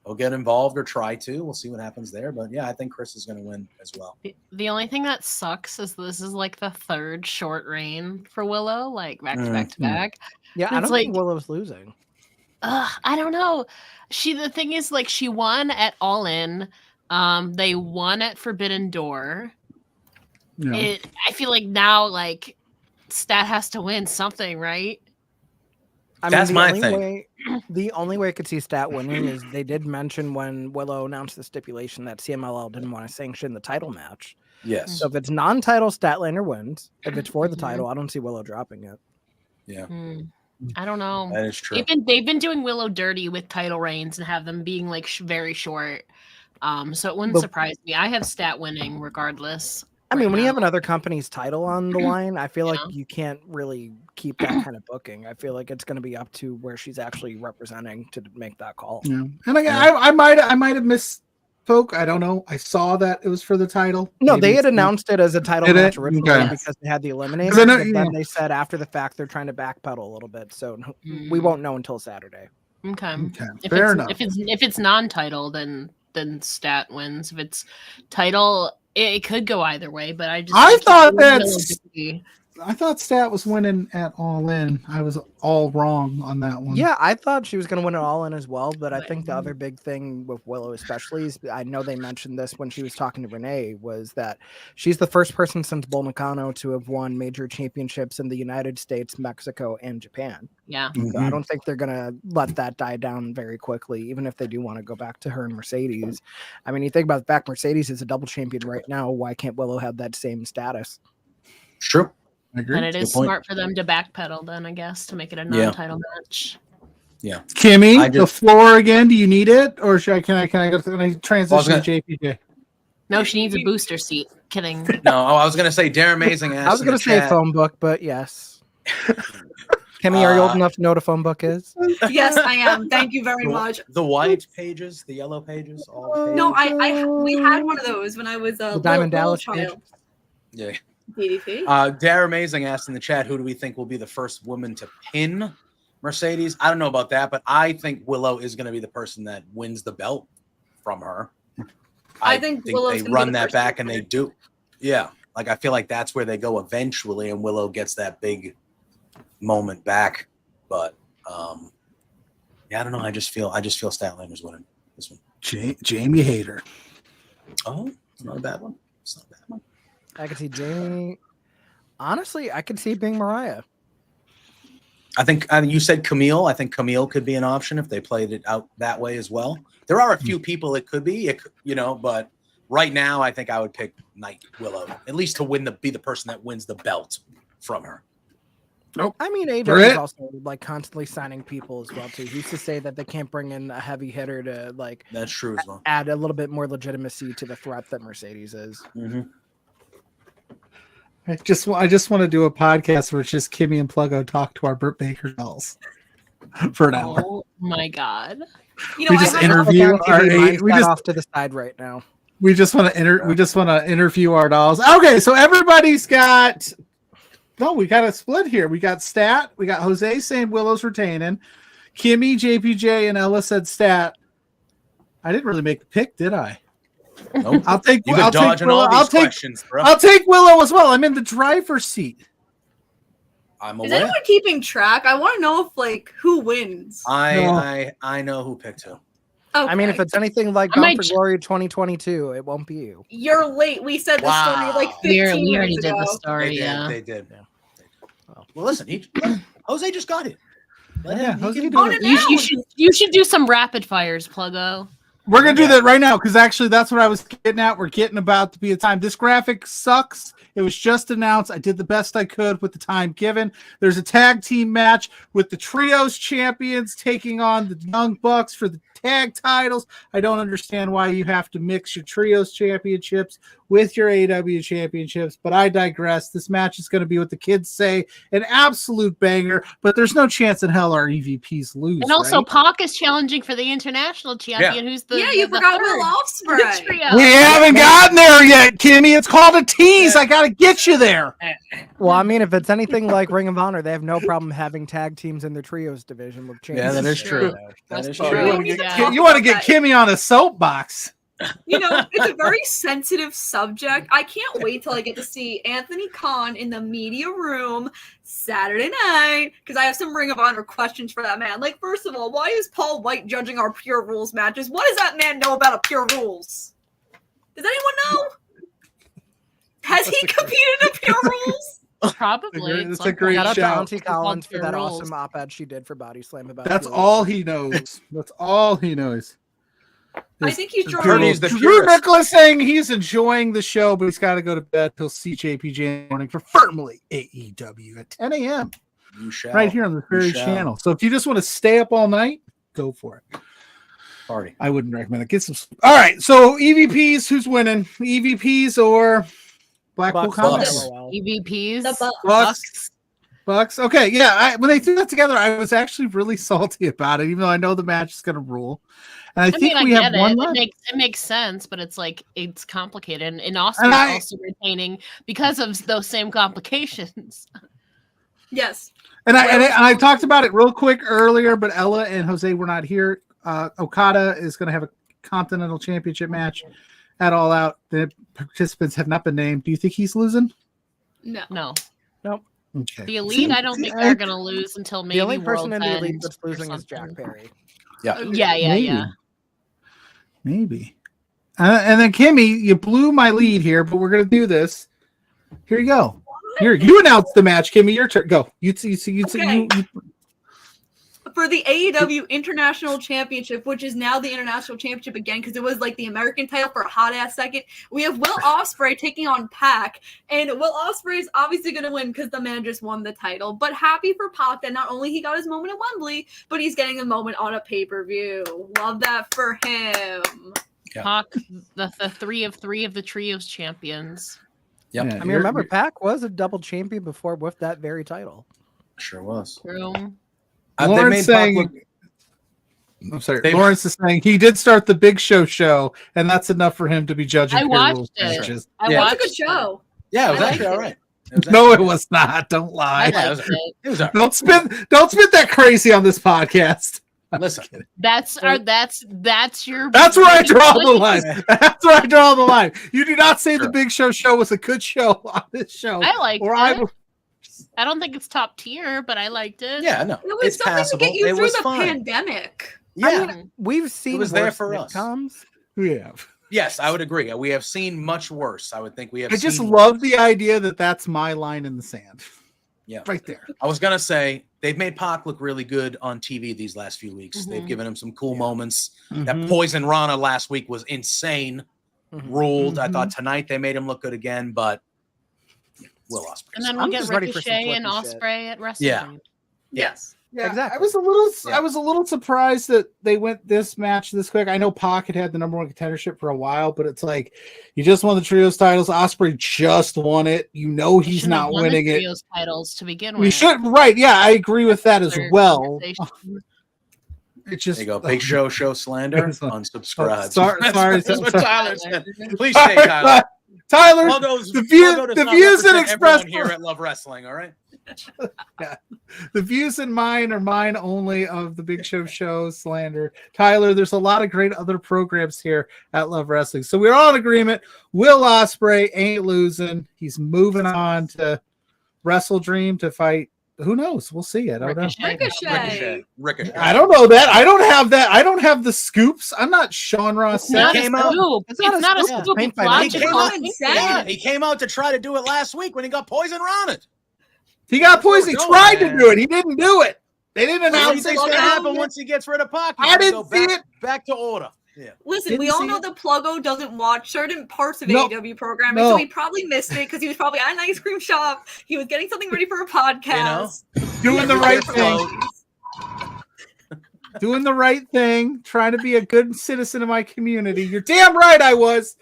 he'll get involved or try to. We'll see what happens there. But yeah, I think Chris is going to win as well. The only thing that sucks is this is the third short reign for Willow, back to back to back. Yeah, I don't think Willow's losing. I don't know. The thing is, she won at All In. They won at Forbidden Door. Yeah. I feel like now, Stat has to win something, right? That's my thing. The only way I could see Stat winning is they did mention when Willow announced the stipulation that CMLL didn't want to sanction the title match. Yes. So if it's non-title, Statlander wins. If it's for the title, I don't see Willow dropping it. Yeah. I don't know. That is true. They've been doing Willow dirty with title reigns and have them being very short. So it wouldn't surprise me. I have Stat winning regardless. I mean, when you have another company's title on the line, I feel like you can't really keep that kind of booking. I feel like it's going to be up to where she's actually representing to make that call. Yeah. And I might have misspoke. I don't know. I saw that it was for the title. No, maybe they had announced it as a title match originally because they had the eliminator. But then they said after the fact they're trying to backpedal a little bit, so we won't know until Saturday. Okay. Fair enough. If it's non-title, then Stat wins. If it's title, it could go either way. But I thought Stat was winning at All In. I was all wrong on that one. Yeah, I thought she was going to win it All In as well. But I think the other big thing with Willow especially is, I know they mentioned this when she was talking to Renee, was that she's the first person since Bull Nakano to have won major championships in the United States, Mexico, and Japan. Yeah. So I don't think they're going to let that die down very quickly, even if they do want to go back to her and Mercedes. I mean, you think about the fact Mercedes is a double champion right now. Why can't Willow have that same status? True. And it is smart for them to backpedal then, I guess, to make it a non-title match. Yeah. Kimmy, the floor again. Do you need it? Or can I transition to JPJ? No, she needs a booster seat. Kidding. No, I was gonna say Darren Amazing asked. I was going to say phone book, but yes. Kimmy, are you old enough to know what a phone book is? Yes, I am. Thank you very much. The white pages, the yellow pages, all the pages. No, we had one of those when I was a The Diamond little Dallas page. child. Yeah. DDP. Darren Amazing asked in the chat, who do we think will be the first woman to pin Mercedes? I don't know about that, but I think Willow is going to be the person that wins the belt from her. I think Willow's they run that back and they do. Yeah. Like I feel like that's where they go eventually, and Willow gets that big moment back. But yeah, I don't know. I just feel Statlander's winning this one. Jamie Hayter. Oh, it's not a bad one. It's not a bad one. I could see Jamie. Honestly, I could see it being Mariah. I think you said Camille. I think Camille could be an option if they played it out that way as well. There are a few people it could be, but right now I think I would pick Willow, at least to be the person that wins the belt from her. Nope. I mean, AEW is also like constantly signing people as well too. He used to say that they can't bring in a heavy hitter to like that's true as well. Add a little bit more legitimacy to the threat that Mercedes is. Mm-hmm. I just want to do a podcast where it's just Kimmy and Pluggo talk to our Burt Baker dolls for an hour. Oh my god! You know, We just interview we just off to the side right now. We just want to interview our dolls. Okay, so everybody's got. No, we got a split here. We got Stat. We got Jose saying Willow's retaining. Kimmy, JPJ, and Ella said Stat. I didn't really make the pick, did I? Nope. I'll take Willow. Questions, bro. I'll take Willow as well. I'm in the driver's seat. I'm Is aware. anyone keeping track? I want to know if who wins. I know who picked who. Okay. I mean, if it's anything like Bound for Glory 2022, it won't be you. You're late. We said the story like 15 we already minutes did ago. the story. They did. Yeah. Well, listen, Jose just got it. You should do some rapid fires, Pluggo. We're going to do that right now because actually that's what I was getting at. We're getting about to be a time. This graphic sucks. It was just announced. I did the best I could with the time given. There's a tag team match with the Trios champions taking on the Young Bucks for the tag titles. I don't understand why you have to mix your Trios championships with your AEW championships, but I digress. This match is going to be what the kids say, an absolute banger, but there's no chance in hell our EVPs lose. And also, right? Pac is challenging for the international champion, who's the you forgot Will Ospreay. We haven't gotten there yet, Kimmy. It's called a tease. I got to get you there. Well, I mean, if it's anything like Ring of Honor, they have no problem having tag teams in their Trios division with champions. Yeah, that is true. That's Oh, true. you want to get Kimmy on a soapbox. You know, it's a very sensitive subject. I can't wait till I get to see Anthony Khan in the media room Saturday night because I have some Ring of Honor questions for that man. Like, first of all, why is Paul White judging our Pure Rules matches? What does that man know about a Pure Rules? Does anyone know? Has he competed in a Pure Rules? Probably. It's a great Shout out to shout. Auntie Collins for that Rules. awesome op-ed she did for Body Slam about. That's Pure all Rules. he knows. That's all he knows. I think he's Drew, drawing. He's the Drew purist. Nicholas saying he's enjoying the show, but he's got to go to bed. He'll see JPJ in the morning for Firmly AEW at 10 a.m. You shall. right here on the Fairy shall. channel. So if you just want to stay up all night, go for it. Party. I wouldn't recommend it. Get some sleep. All right. So EVPs, who's winning? EVPs or Blackpool Bucks. Combat? LOL. EVPs. The Bucks. Okay. Yeah. When they threw that together, I was actually really salty about it, even though I know the match is going to rule. And I think we have one left. It makes sense, but it's like it's complicated. And Austin is also retaining because of those same complications. Yes. And I talked about it real quick earlier, but Ella and Jose were not here. Okada is going to have a Continental Championship match at All Out. The participants have not been named. Do you think he's losing? No. Okay. The Elite, I don't think they're going to lose until maybe The only person World's in the End Elite that's or losing is something. Jack Perry. Yeah. Maybe. And then Kimmy, you blew my lead here, but we're going to do this. Here you go. Here, you announced the match, Kimmy. Your turn. Go. You. For the AEW International Championship, which is now the International Championship again, because it was like the American title for a hot ass second, we have Will Ospreay taking on Pac, and Will Ospreay is obviously going to win because the man just won the title. But happy for Pac that not only he got his moment at Wembley, but he's getting a moment on a pay-per-view. Love that for him. Yeah. Pac, the three of the trios champions. Yep. Yeah, I mean, remember, Pac was a double champion before with that very title. Sure was. True. They Lawrence made Pac saying, look. I'm sorry. They- Lawrence is saying he did start the Big Show, and that's enough for him to be judging. I Pure watched Rules it. matches. I Yeah. It's a watched good show. Yeah, it was I actually liked all it. right. It was No, actually- it was not. Don't I lie. Yeah, liked it. It was all right. Don't spit that crazy on this podcast. Listen, That's your. That's where I draw the line. That's where I draw the line. You do not say the Sure. Big Show was a good show on this show. I liked or it. I don't think it's top tier, but I liked it. yeah, no, It was it's something passable. to get you It through was the fine. pandemic. Yeah, I mean, we've seen was there worse for us. sitcoms. Yeah. yes, I would agree. We have seen much worse. I would think we have. I just seen love worse. the idea that that's my line in the sand. Yeah. Right there. I was gonna say they've made Pac look really good on TV these last few weeks. They've Mhm. given him some cool moments. That Mhm. Poison Rana last week was insane. Mhm. Ruled. I thought tonight they made him look good again, but Will Ospreay. And then I'm we'll get just ready for some Ricochet and flippy shit. Ospreay at Wrestle Yeah. Dream. Yes. Yeah, Exactly. I was a little surprised that they went this match this quick. I know Pac had the number one contendership for a while, but it's like you just won the trios titles. Ospreay just won it. You know He he's shouldn't have not won the winning it. trios titles to begin with. We should, right? Yeah, I agree with that as Other well. conversation. It just There you go. Big show slander. Oh, Unsubscribe. sorry, That's what sorry. Tyler said. Please say Tyler. Tyler, Pluggo's- the view- Pluggo does the not views that represent expressed- everyone here at Love Wrestling. All right. the views in mine are mine only of the Big Show slander. Tyler, there's a lot of great other programs here at Love Wrestling. So we're all in agreement. Will Ospreay ain't losing. He's moving on to Wrestle Dream to fight. Who knows? We'll see. I don't know. Ricochet. Ricochet. I don't know that. I don't have that. I don't have the scoops. I'm not Sean Ross. It's not a came out- scoop. It's It's not a not a scoop. scoop. Paint It's by night. He came logical. out and Yeah, said- he came out to try to do it last week when he got Poison Rana. He got poisoned. He Go, tried man. to do it. He didn't do it. They didn't What do you announce think's it. going to happen once he gets rid of Pac? He's I gonna didn't go see back, it. back to order. Yeah. Listen, Didn't we all see know it. that Pluggo doesn't watch certain parts of No. AEW programming, No. so he probably missed it because he was probably at an ice cream shop. He was getting something ready for a podcast. Doing the Yeah, right we're thing. Doing the right thing. Trying to be a good citizen of my community. You're damn right I was.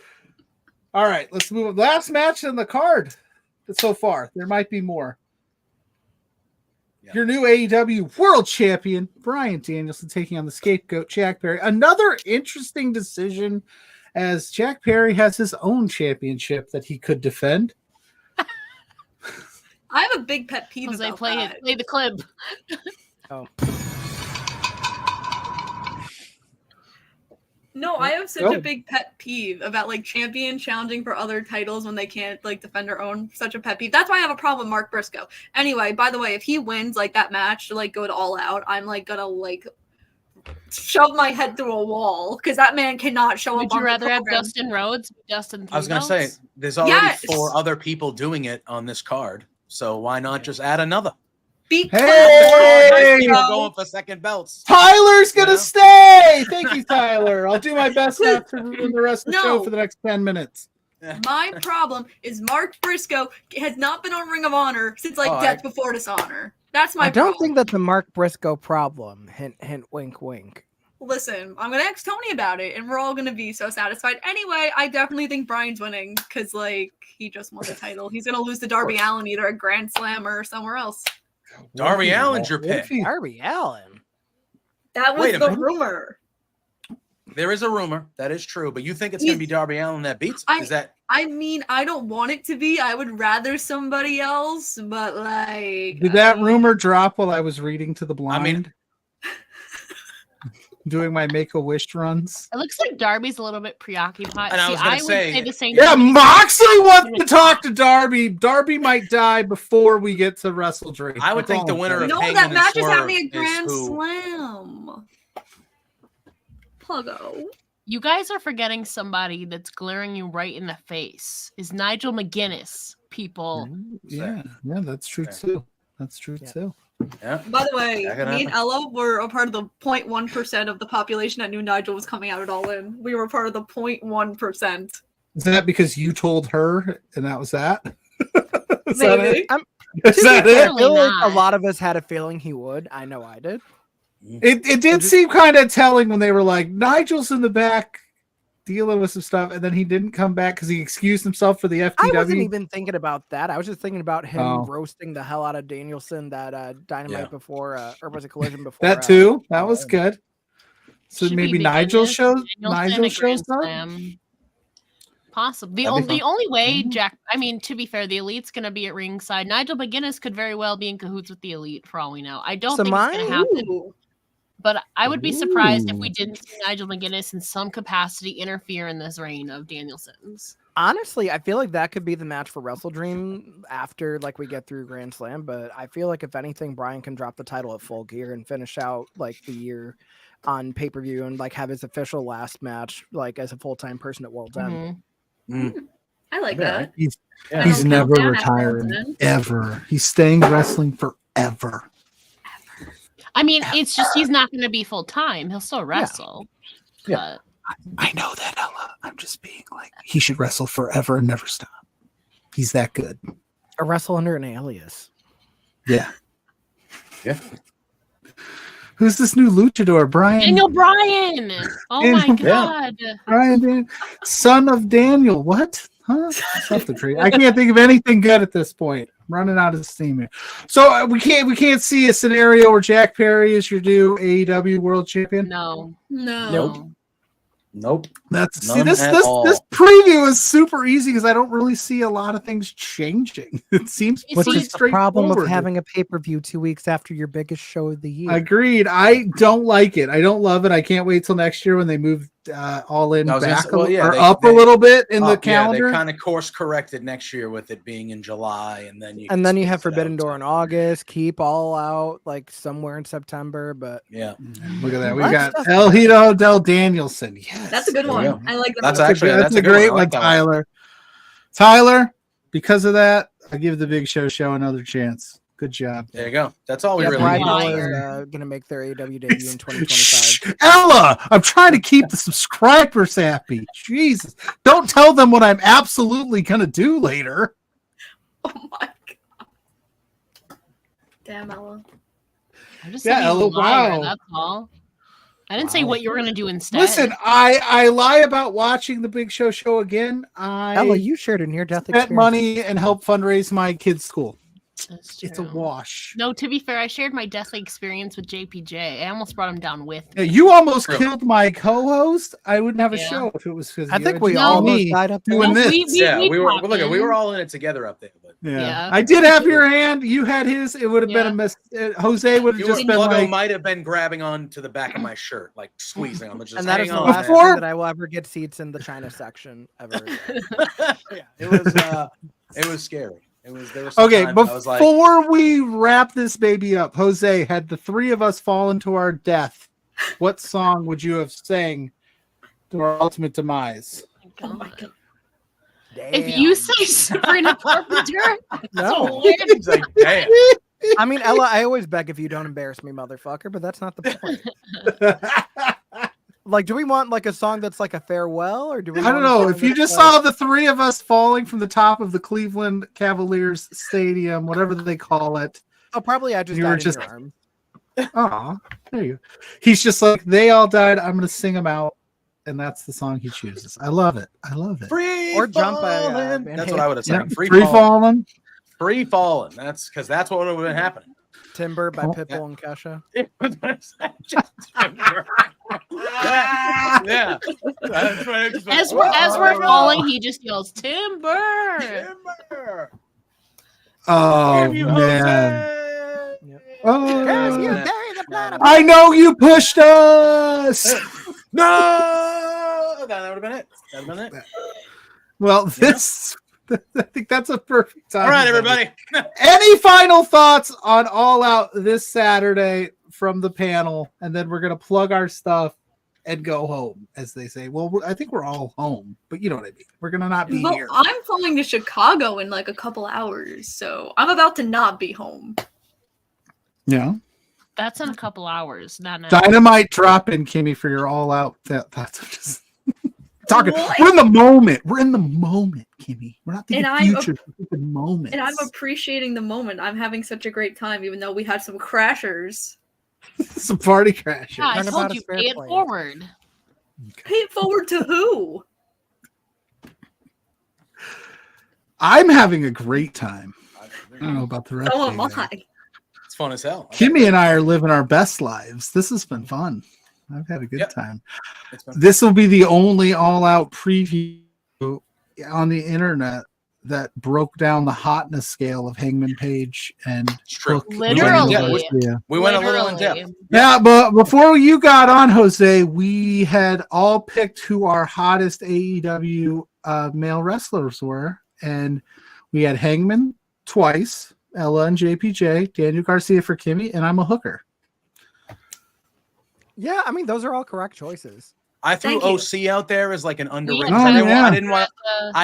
All right, let's move on. Last match on the card so far. There might be more. Yeah. Your new AEW World Champion, Bryan Danielson, taking on the Scapegoat, Jack Perry. Another interesting decision as Jack Perry has his own championship that he could defend. I have a big pet peeve Jose, about play that. it. Play the clip. Oh, No, I have such Go. a big pet peeve about like champion challenging for other titles when they can't like defend their own. Such a pet peeve. That's why I have a problem with Mark Briscoe. Anyway, by the way, if he wins like that match to like go to All Out, I'm like gonna like shove my head through a wall because that man cannot show Would up. you on rather the have program. Dustin Rhodes? Dustin. I was going to say, Rhodes? there's already Yes. 4 other people doing it on this card. So why not just add another? Because Hey! People Briscoe- going for second belts. Tyler's gonna Yeah. stay. Thank you, Tyler. I'll do my best not to ruin the rest of the show No. for the next 10 minutes. My problem is Mark Briscoe has not been on Ring of Honor since like Oh, Death Before Dishonor. That's my I don't problem. think that's a Mark Briscoe problem. Hint, hint, wink, wink. Listen, I'm gonna ask Tony about it, and we're all gonna be so satisfied. Anyway, I definitely think Bryan's winning because, like, he just won the title. He's gonna lose to Darby Allin either at Grand Slam or somewhere else. Darby Allin's your What if pick. he- Darby Allin. That was Wait a the minute. rumor. There is a rumor. That is true. But you think it's going to be Darby Allin that beats? Is that I mean, I don't want it to be. I would rather somebody else, but like, Did that rumor drop while I was reading to the blind? mean- doing my Make-A-Wish runs. It looks like Darby's a little bit preoccupied. And I See, was gonna would say- say the same Yeah, thing. Moxley wants to talk to Darby. Darby might die before we get to Wrestle Dream. I would That's think all the I'm winner saying. of no, Hangman that and match is Swerve happening at is Grand who? Slam. Pluggo. You guys are forgetting somebody that's glaring you right in the face. Is Nigel McGuinness, people. Yeah, that's true Fair. too. That's true Yeah. too. Yeah. By the way, That could me and happen. Ella were a part of the 0.1% of the population that knew Nigel was coming out at All In. We were part of the 0.1%. Is that because you told her and that was that? Is that Maybe. it? Is that I it? Clearly feel like not. a lot of us had a feeling he would. I know I did. It did seem kind of telling when they were like, Nigel's in the back dealing with some stuff, and then he didn't come back because he excused himself for the FTW. I wasn't even thinking about that. I was just thinking about him Oh. roasting the hell out of Danielson that Dynamite before, or was it Collision before? That too. That was good. So Should maybe be Nigel Danielson shows. at Nigel a shows Grand up. Slam. Possible. That'd be The only way Mhm. Jack. I mean, to be fair, the Elite's going to be at ringside. Nigel McGuinness could very well be in cahoots with the Elite for all we know. I don't think it's going to happen. Ooh. But I would be surprised if we Ooh. didn't see Nigel McGuinness in some capacity interfere in this reign of Danielson's. Honestly, I feel like that could be the match for Wrestle Dream after like we get through Grand Slam. But I feel like if anything, Brian can drop the title at Full Gear and finish out like the year on pay-per-view and like have his official last match like as a full-time person at World's End. Mhm. I like Yeah. that. He's I he's don't never count down after retiring then. ever. He's staying wrestling forever. I mean, it's just he's not going to be full time. He'll still wrestle. Yeah. I know that, Ella. I'm just being like, he should wrestle forever and never stop. He's that good. Or wrestle under an alias. Yeah. Yeah. Who's this new luchador? Brian. Daniel Bryan. Oh my Daniel- god. Brian, son of Daniel. What? Huh? Stuff the tree. I can't think of anything good at this point. I'm running out of steam here. So we can't see a scenario where Jack Perry is your new AEW World Champion. No. No. Nope. That's None this at this all. this preview is super easy because I don't really see a lot of things changing. It seems It's Which pretty is the problem of straightforward. having a pay-per-view 2 weeks after your biggest show of the year. Agreed. I don't like it. I don't love it. I can't wait till next year when they move All In I was gonna back say- well, yeah, or they- up a they- little bit in the Yeah, calendar. they kind of course corrected next year with it being in July, and then you And then you have space it Forbidden out. Door in August, Keep All Out like somewhere in September, but Yeah, Look at that. We Lots got of stuff. El Hito del Danielson. Yes. That's a good There one. we go. I like that. That's one. actually- that's a a good one. great I one, like that one. Tyler. Tyler, because of that, I give the Big Show another chance. Good job. there you go. That's all we yeah, really Pride need. Liar. Bella is gonna make their AW debut in 2025. Ella, I'm trying to keep the subscribers happy. Jesus. Don't tell them what I'm absolutely going to do later. Oh my god. Damn, Ella. I just Yeah, said he's a Ella, liar, wow. that's all. I didn't say Wow. what you were going to do instead. Listen, I lie about watching the Big Show again. Ella, I you shared a near-death spent experience. money and helped fundraise my kids' school. That's It's a true. wash. No, to be fair, I shared my deathly experience with JPJ. I almost brought him down with Yeah, me. you almost True. killed my co-host. I wouldn't have a Yeah. show if it was because I think we No. almost died up there. doing No, this. Yeah, we were. talked Look, we in. were all in it together up there. But Yeah. Yeah. I did have your hand. You had his. It would have been Yeah. a miss. Jose would have you just and been Pluggo like, might have been grabbing on to the back of my shirt, like squeezing on. Just And that is hang the on, last Before- time that I will ever get seats in the China section ever. again. man. Yeah, it was scary. There was some okay, times I was like, before we wrap this baby up, Jose, had the three of us fallen to our death, what song would you have sang to our ultimate demise? Oh my god. If you say Sabrina Carpenter, No. he's like, damn. I mean, Ella, I always beg if you don't embarrass me, motherfucker, but that's not the point. Like, do we want like a song that's like a farewell, or do we? I don't want a know. song If you that's, just saw the three of us falling from the top of the Cleveland Cavaliers Stadium, whatever they call it. oh, probably I just You were died just- in your arms. Oh, there you go. He's just like, they all died. I'm going to sing them out. And that's the song he chooses. I love it. I love it. Free Or jump by, falling. Van That's Halen. what I would have Yeah, said. free falling. falling. Free falling. That's because that's what would have been happening. Timber by Oh, Pitbull and Kesha. Just timber. Yeah. That's right. as we're falling, he just yells timber. Timber. Oh, Give you man. Jose. Oh, Yes, you Yeah. bury the planet. I know you pushed us. No, that would have been it. That would have been it. Well, this, I think that's a perfect time. All right, to end it. everybody. Any final thoughts on All Out this Saturday from the panel? And then we're going to plug our stuff and go home, as they say. Well, I think we're all home, but you know what I mean. We're going to not be Well, here. I'm flying to Chicago in like a couple hours, so I'm about to not be home. Yeah. That's in a couple hours, not now. Dynamite drop in, Kimmy, for your All Out. That's just talking. What? We're in the moment. We're in the moment, Kimmy. We're not thinking And I'm future. We're thinking moment. And I'm appreciating the moment. I'm having such a great time, even though we had some crashers. some party crashers. Yeah, I Learn told about a you, spare pay it plane. forward. Pay it forward to who? I'm having a great time. I don't know about the rest So of am you guys. I. It's fun as hell. Kimmy and I are living our best lives. This has been fun. I've had a good Yep. time. It's been This will be the only all-out preview on the internet that broke down the hotness scale of Hangman Page and It's true. Hook. Literally. Yeah. We went a little in Literally. depth. Yeah, but before you got on, Jose, we had all picked who our hottest AEW male wrestlers were, and we had Hangman twice, Ella and JPJ, Daniel Garcia for Kimmy, and I'm a hooker. Yeah, I mean, those are all correct choices. I threw Thank you. OC out there as like an underrated. Oh, I yeah.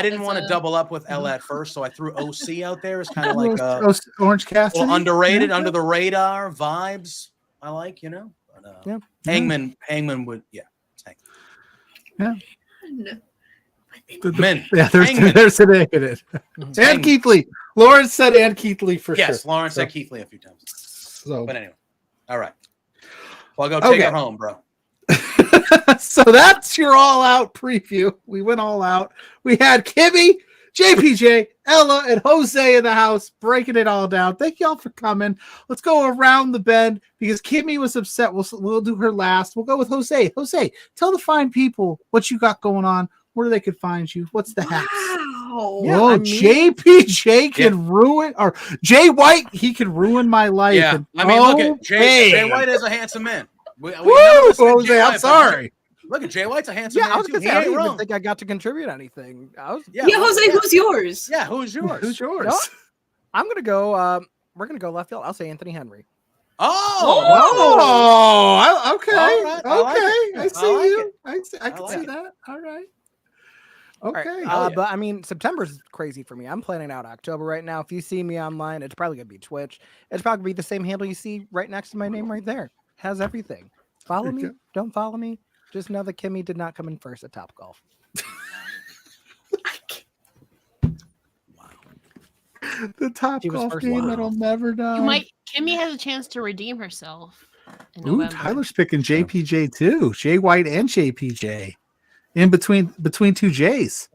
didn't want to double up with Ella at first, so I threw OC out there as kind of like a Orange Cassidy, little underrated, yeah. under the radar vibes. I like, But, Yeah. Hangman would, No. Men. Yeah, Hangman. there's an A in it. Mhm. And Keith Lee. Lawrence said and Keith Lee for Yes, sure. Lawrence So- said Keith Lee a few times. So, But anyway, all right. Pluggo, take Okay. her home, bro. so that's your all-out preview. We went all out. We had Kimmy, JPJ, Ella, and Jose in the house breaking it all down. Thank y'all for coming. Let's go around the bend because Kimmy was upset. We'll do her last. We'll go with Jose. Jose, tell the fine people what you got going on, where they could find you. What's the haps? Wow. Yeah, Whoa, I mean- JPJ can ruin, or Jay White, he can ruin my life. Yeah, And- I mean, look at Jay okay. White is a handsome man. We Woo, never said Jose, Jay I'm White, but sorry. Look at Jay White's a handsome Yeah, man I was too. gonna He say I ain't didn't even wrong. think I got to contribute anything. Yeah, Jose, who's yours? Yeah, who's yours? Who's yours? No. I'm gonna go. We're gonna go left field. I'll say Anthony Henry. Oh, okay. All right, I like Okay. it. I see I like you. it. I can like see it. that. All right. All right, Okay. Hell yeah. But I mean, September's crazy for me. I'm planning out October right now. If you see me online, it's probably gonna be Twitch. It's probably gonna be the same handle you see right next to my name right there. Has everything. Follow me. Okay. Don't follow me. Just know that Kimmy did not come in first at Top Golf. The top She was golf first. game Wow. that'll never die. Kimmy has a chance to redeem herself in Ooh, November. Tyler's picking JPJ too. Jay White and JPJ. In between two J's.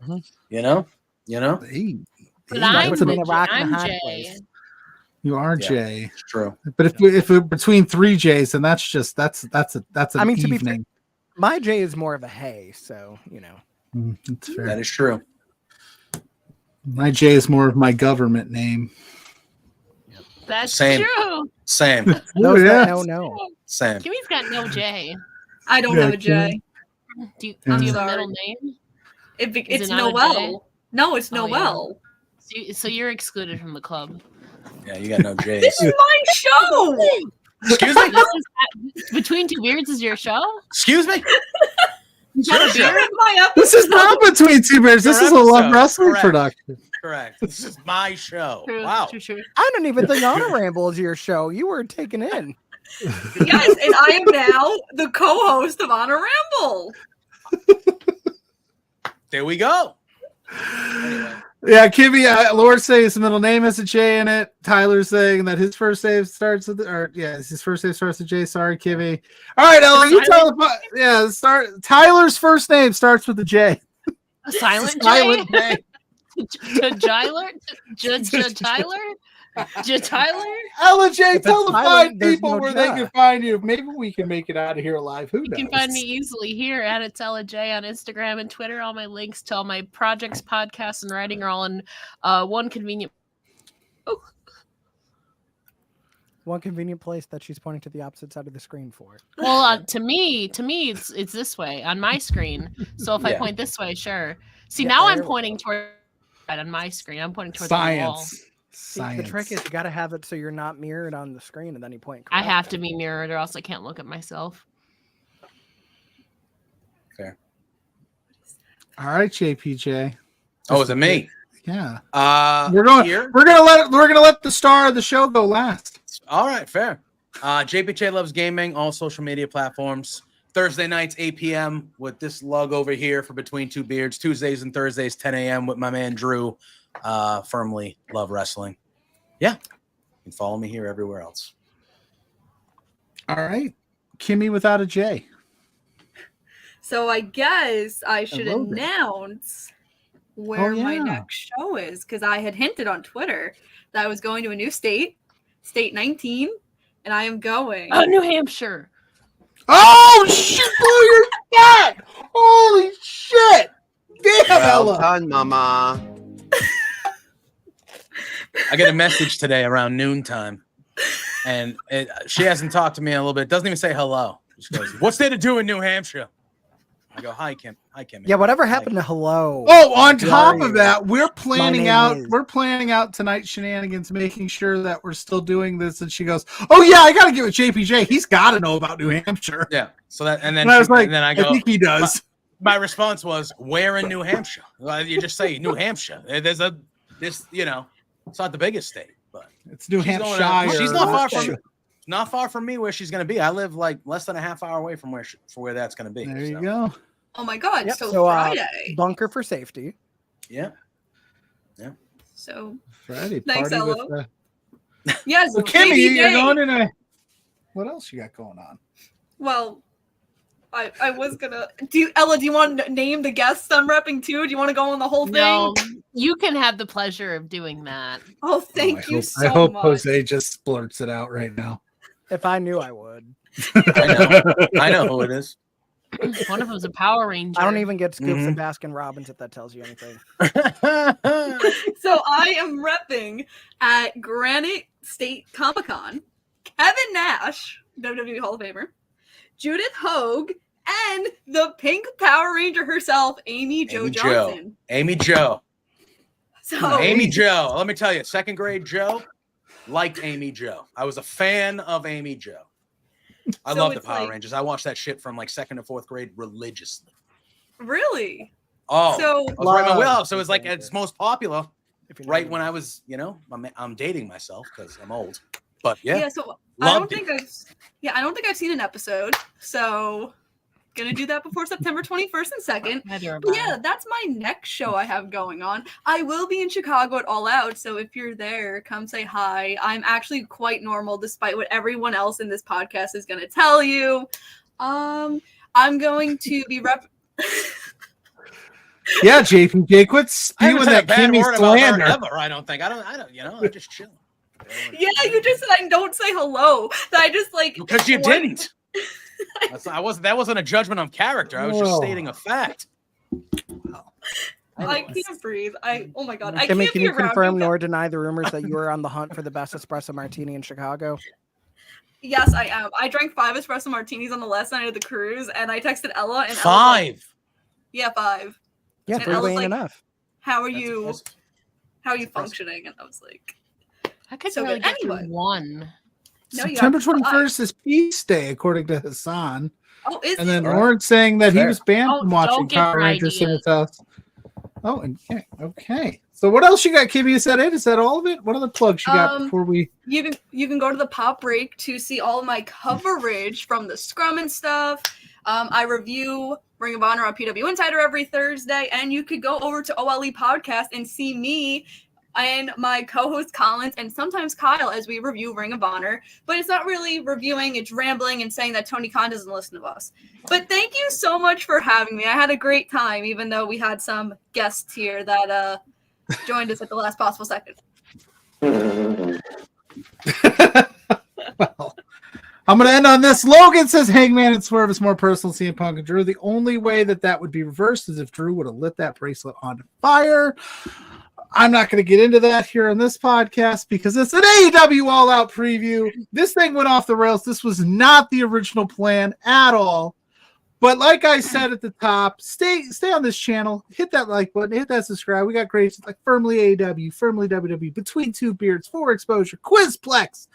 You know? Hey, But hey, I'm, that's a- in a rock and a I'm hard Jay. place. you are Yeah. Jay. It's true. But if we're between three J's, then that's an I mean, to be fair, evening. my J is more of a hey, so you know. That's fair. That is true. My J is more of my government name. That's Same. true. Same. Those yeah. that no. Same. Kimmy's got no J. I don't Yeah, have a J. Do you I'm have a sorry. middle name? It's it not a J? Noel. No, it's Oh, yeah. Noel. So you're excluded from the club. Yeah, you got no J's. This is my show. Excuse me? Between Two Beards is your show? Excuse me? You got a Sure. beard? My episode. This is not between two bears. This Your is a Love episode, Wrestling correct. production. Correct. This is my show. True, Wow. true. I don't even think Honor Ramble is your show. You were taken in. Yes, and I am now the co-host of Honor Ramble. There we go. Anyway. Yeah, Kimmy, Lord saying his middle name has a J in it. Tyler's saying that his first name starts with his first name starts with J. Sorry, Kimmy. All right, Ella, you tell the Tyler's first name starts with a J. A silent Silent J? J. Tyler? Tyler? Ella J, If tell it's the silent, fine there's people no where they J. can find you. Maybe we can make it out of here alive. Who You knows? can find me easily here at Atella J on Instagram and Twitter. All my links to all my projects, podcasts, and writing are all in one convenient. One convenient place that she's pointing to the opposite side of the screen for. Well, to me, it's this way on my screen. So if I Yeah. point this way, sure. See, Yeah, now there I'm we pointing toward on my screen. I'm pointing towards the wall. Science. See, Science. the trick is you got to have it so you're not mirrored on the screen, and then you point. I have to correctly. be mirrored, or else I can't look at myself. Fair. All right, JPJ. Oh, is it me? Yeah. We're We're gonna let the star of the show go last. All right, fair. JPJ Loves Gaming, all social media platforms. Thursday nights, 8 p.m. with this lug over here for Between Two Beards. Tuesdays and Thursdays, 10 a.m. with my man Drew. Firmly love wrestling. Yeah. You can follow me here everywhere else. All right. Kimmy without a J. So I guess I should Hello there. announce where my yeah. next show is, because I had hinted on Twitter that I was going to a new state, State 19, and I am going. New Hampshire. Oh shit! Blow your back! Holy shit! Damn, Well Ella. done, Mama. I get a message today around noontime, and she hasn't talked to me in a little bit. Doesn't even say hello. She goes, "What's there to do in New Hampshire?" I go, "Hi, Kim. Hi, Kim." Yeah, whatever happened to hello? Oh, on Where top are of you? that, we're planning name out. is- We're planning out tonight's shenanigans, making sure that we're still doing this. And she goes, "Oh yeah, I got to get with JPJ. He's got to know about New Hampshire." Yeah. So that, and then And I was like, and then I I go. think he does. My response was, "Where in New Hampshire?" Well, you just say New Hampshire. There's this, it's not the biggest state, but It's New she's going Hampshire. to- she's not far from. Not far from me where she's going to be. I live like less than a half hour away from where that's going to be. There you so. go. Oh my god, Yep, so so, Friday. bunker for safety. Yeah. So Friday Thanks, party with. Ella. yes, So Kimmy, JPJ. you're going in a. What else you got going on? Well, I was gonna Ella, do you want to name the guests I'm repping too? Do you want to go on the whole thing? No, you can have the pleasure of doing that. Oh, thank you so I hope much. Jose just splurts it out right now. If I knew, I would. I know who it is. One of them's a Power Ranger. I don't even get scoops Mhm. of Baskin Robbins if that tells you anything. So I am repping at Granite State Comic Con Kevin Nash, WWE Hall of Famer, Judith Hogue, and the Pink Power Ranger herself, Amy Jo Amy Jo. Johnson. Amy Jo. So Amy Jo. Let me tell you, second grade Joe liked Amy Jo. I was a fan of Amy Jo. I So love the it's Power like- Rangers. I watched that shit from like second to fourth grade religiously. really, Oh, so I was right in my Love wheelhouse. So it was like Rangers. its most popular If you know right what when I I was, I'm dating myself because I'm old. But yeah, so I don't loved think it. I don't think I've seen an episode. So gonna do that before September 21st and 2nd. Neither But am yeah, that's my next show I have going on. I will be in Chicago at All Out, so if you're there, come say hi. I'm actually quite normal despite what everyone else in this podcast is going to tell you. I'm going to be Yeah, JPJ, quit I spewing haven't said a that bad Kimmy word about her slander. ever. I don't think. I don't. I just chill. Yeah, you just said I don't say hello. That I just like Because you what- didn't. That wasn't a judgment on character. I was just Whoa. stating a fact. I can't breathe. Oh my god. I Kimmy, can't can be you around confirm you. nor deny the rumors that you were on the hunt for the best espresso martini in Chicago? Yes, I am. I drank 5 espresso martinis on the last night of the cruise, and I texted Ella and Ella was like, 5. yeah, 5. Yeah, And 3 Ella's ain't like, enough. How are That's you? impressive. How are you That's impressive. functioning? And I was like, I could So really good. get Anyway. through one. no, you September have to try. 21st is Peace Day, according to Hassan. Oh, is And it? then All right. Lawrence saying that he Fair. was banned Oh, from watching don't give Power her Rangers in ideas. his house. Oh, okay. So what else you got, Kimmy? Is that it? Is that all of it? What other plugs you got before we? You can go to the Pop Break to see all of my coverage from the Scrum and stuff. I review Ring of Honor on PW Insider every Thursday, and you could go over to OLE Podcast and see me and my co-host Collins and sometimes Kyle as we review Ring of Honor. But it's not really reviewing; it's rambling and saying that Tony Khan doesn't listen to us. But thank you so much for having me. I had a great time, even though we had some guests here that joined us at the last possible second. Well, I'm going to end on this. Logan says Hangman and Swerve is more personal than CM Punk and Drew. The only way that would be reversed is if Drew would have lit that bracelet on fire. I'm not going to get into that here on this podcast because it's an AEW All Out preview. This thing went off the rails. This was not the original plan at all. But like I said at the top, stay on this channel. Hit that like button. Hit that subscribe. We got great like firmly AEW, firmly WWE, Between Two Beards, For Exposure, Quizplex,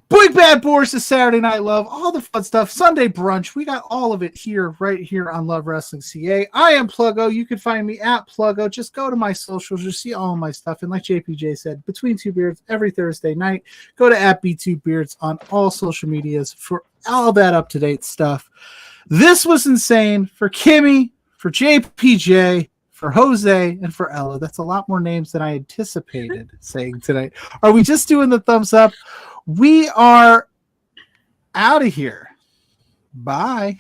Big Bad Boris is Saturday Night Love, all the fun stuff. Sunday brunch. We got all of it here, right here on Love Wrestling CA. I am Pluggo. You can find me at Pluggo. Just go to my socials. You'll see all of my stuff. And like JPJ said, Between Two Beards every Thursday night. Go to @B2Beards on all social medias for all that up-to-date stuff. This was insane for Kimmy, for JPJ, for Jose, and for Ella. That's a lot more names than I anticipated saying tonight. Are we just doing the thumbs up? We are out of here. Bye.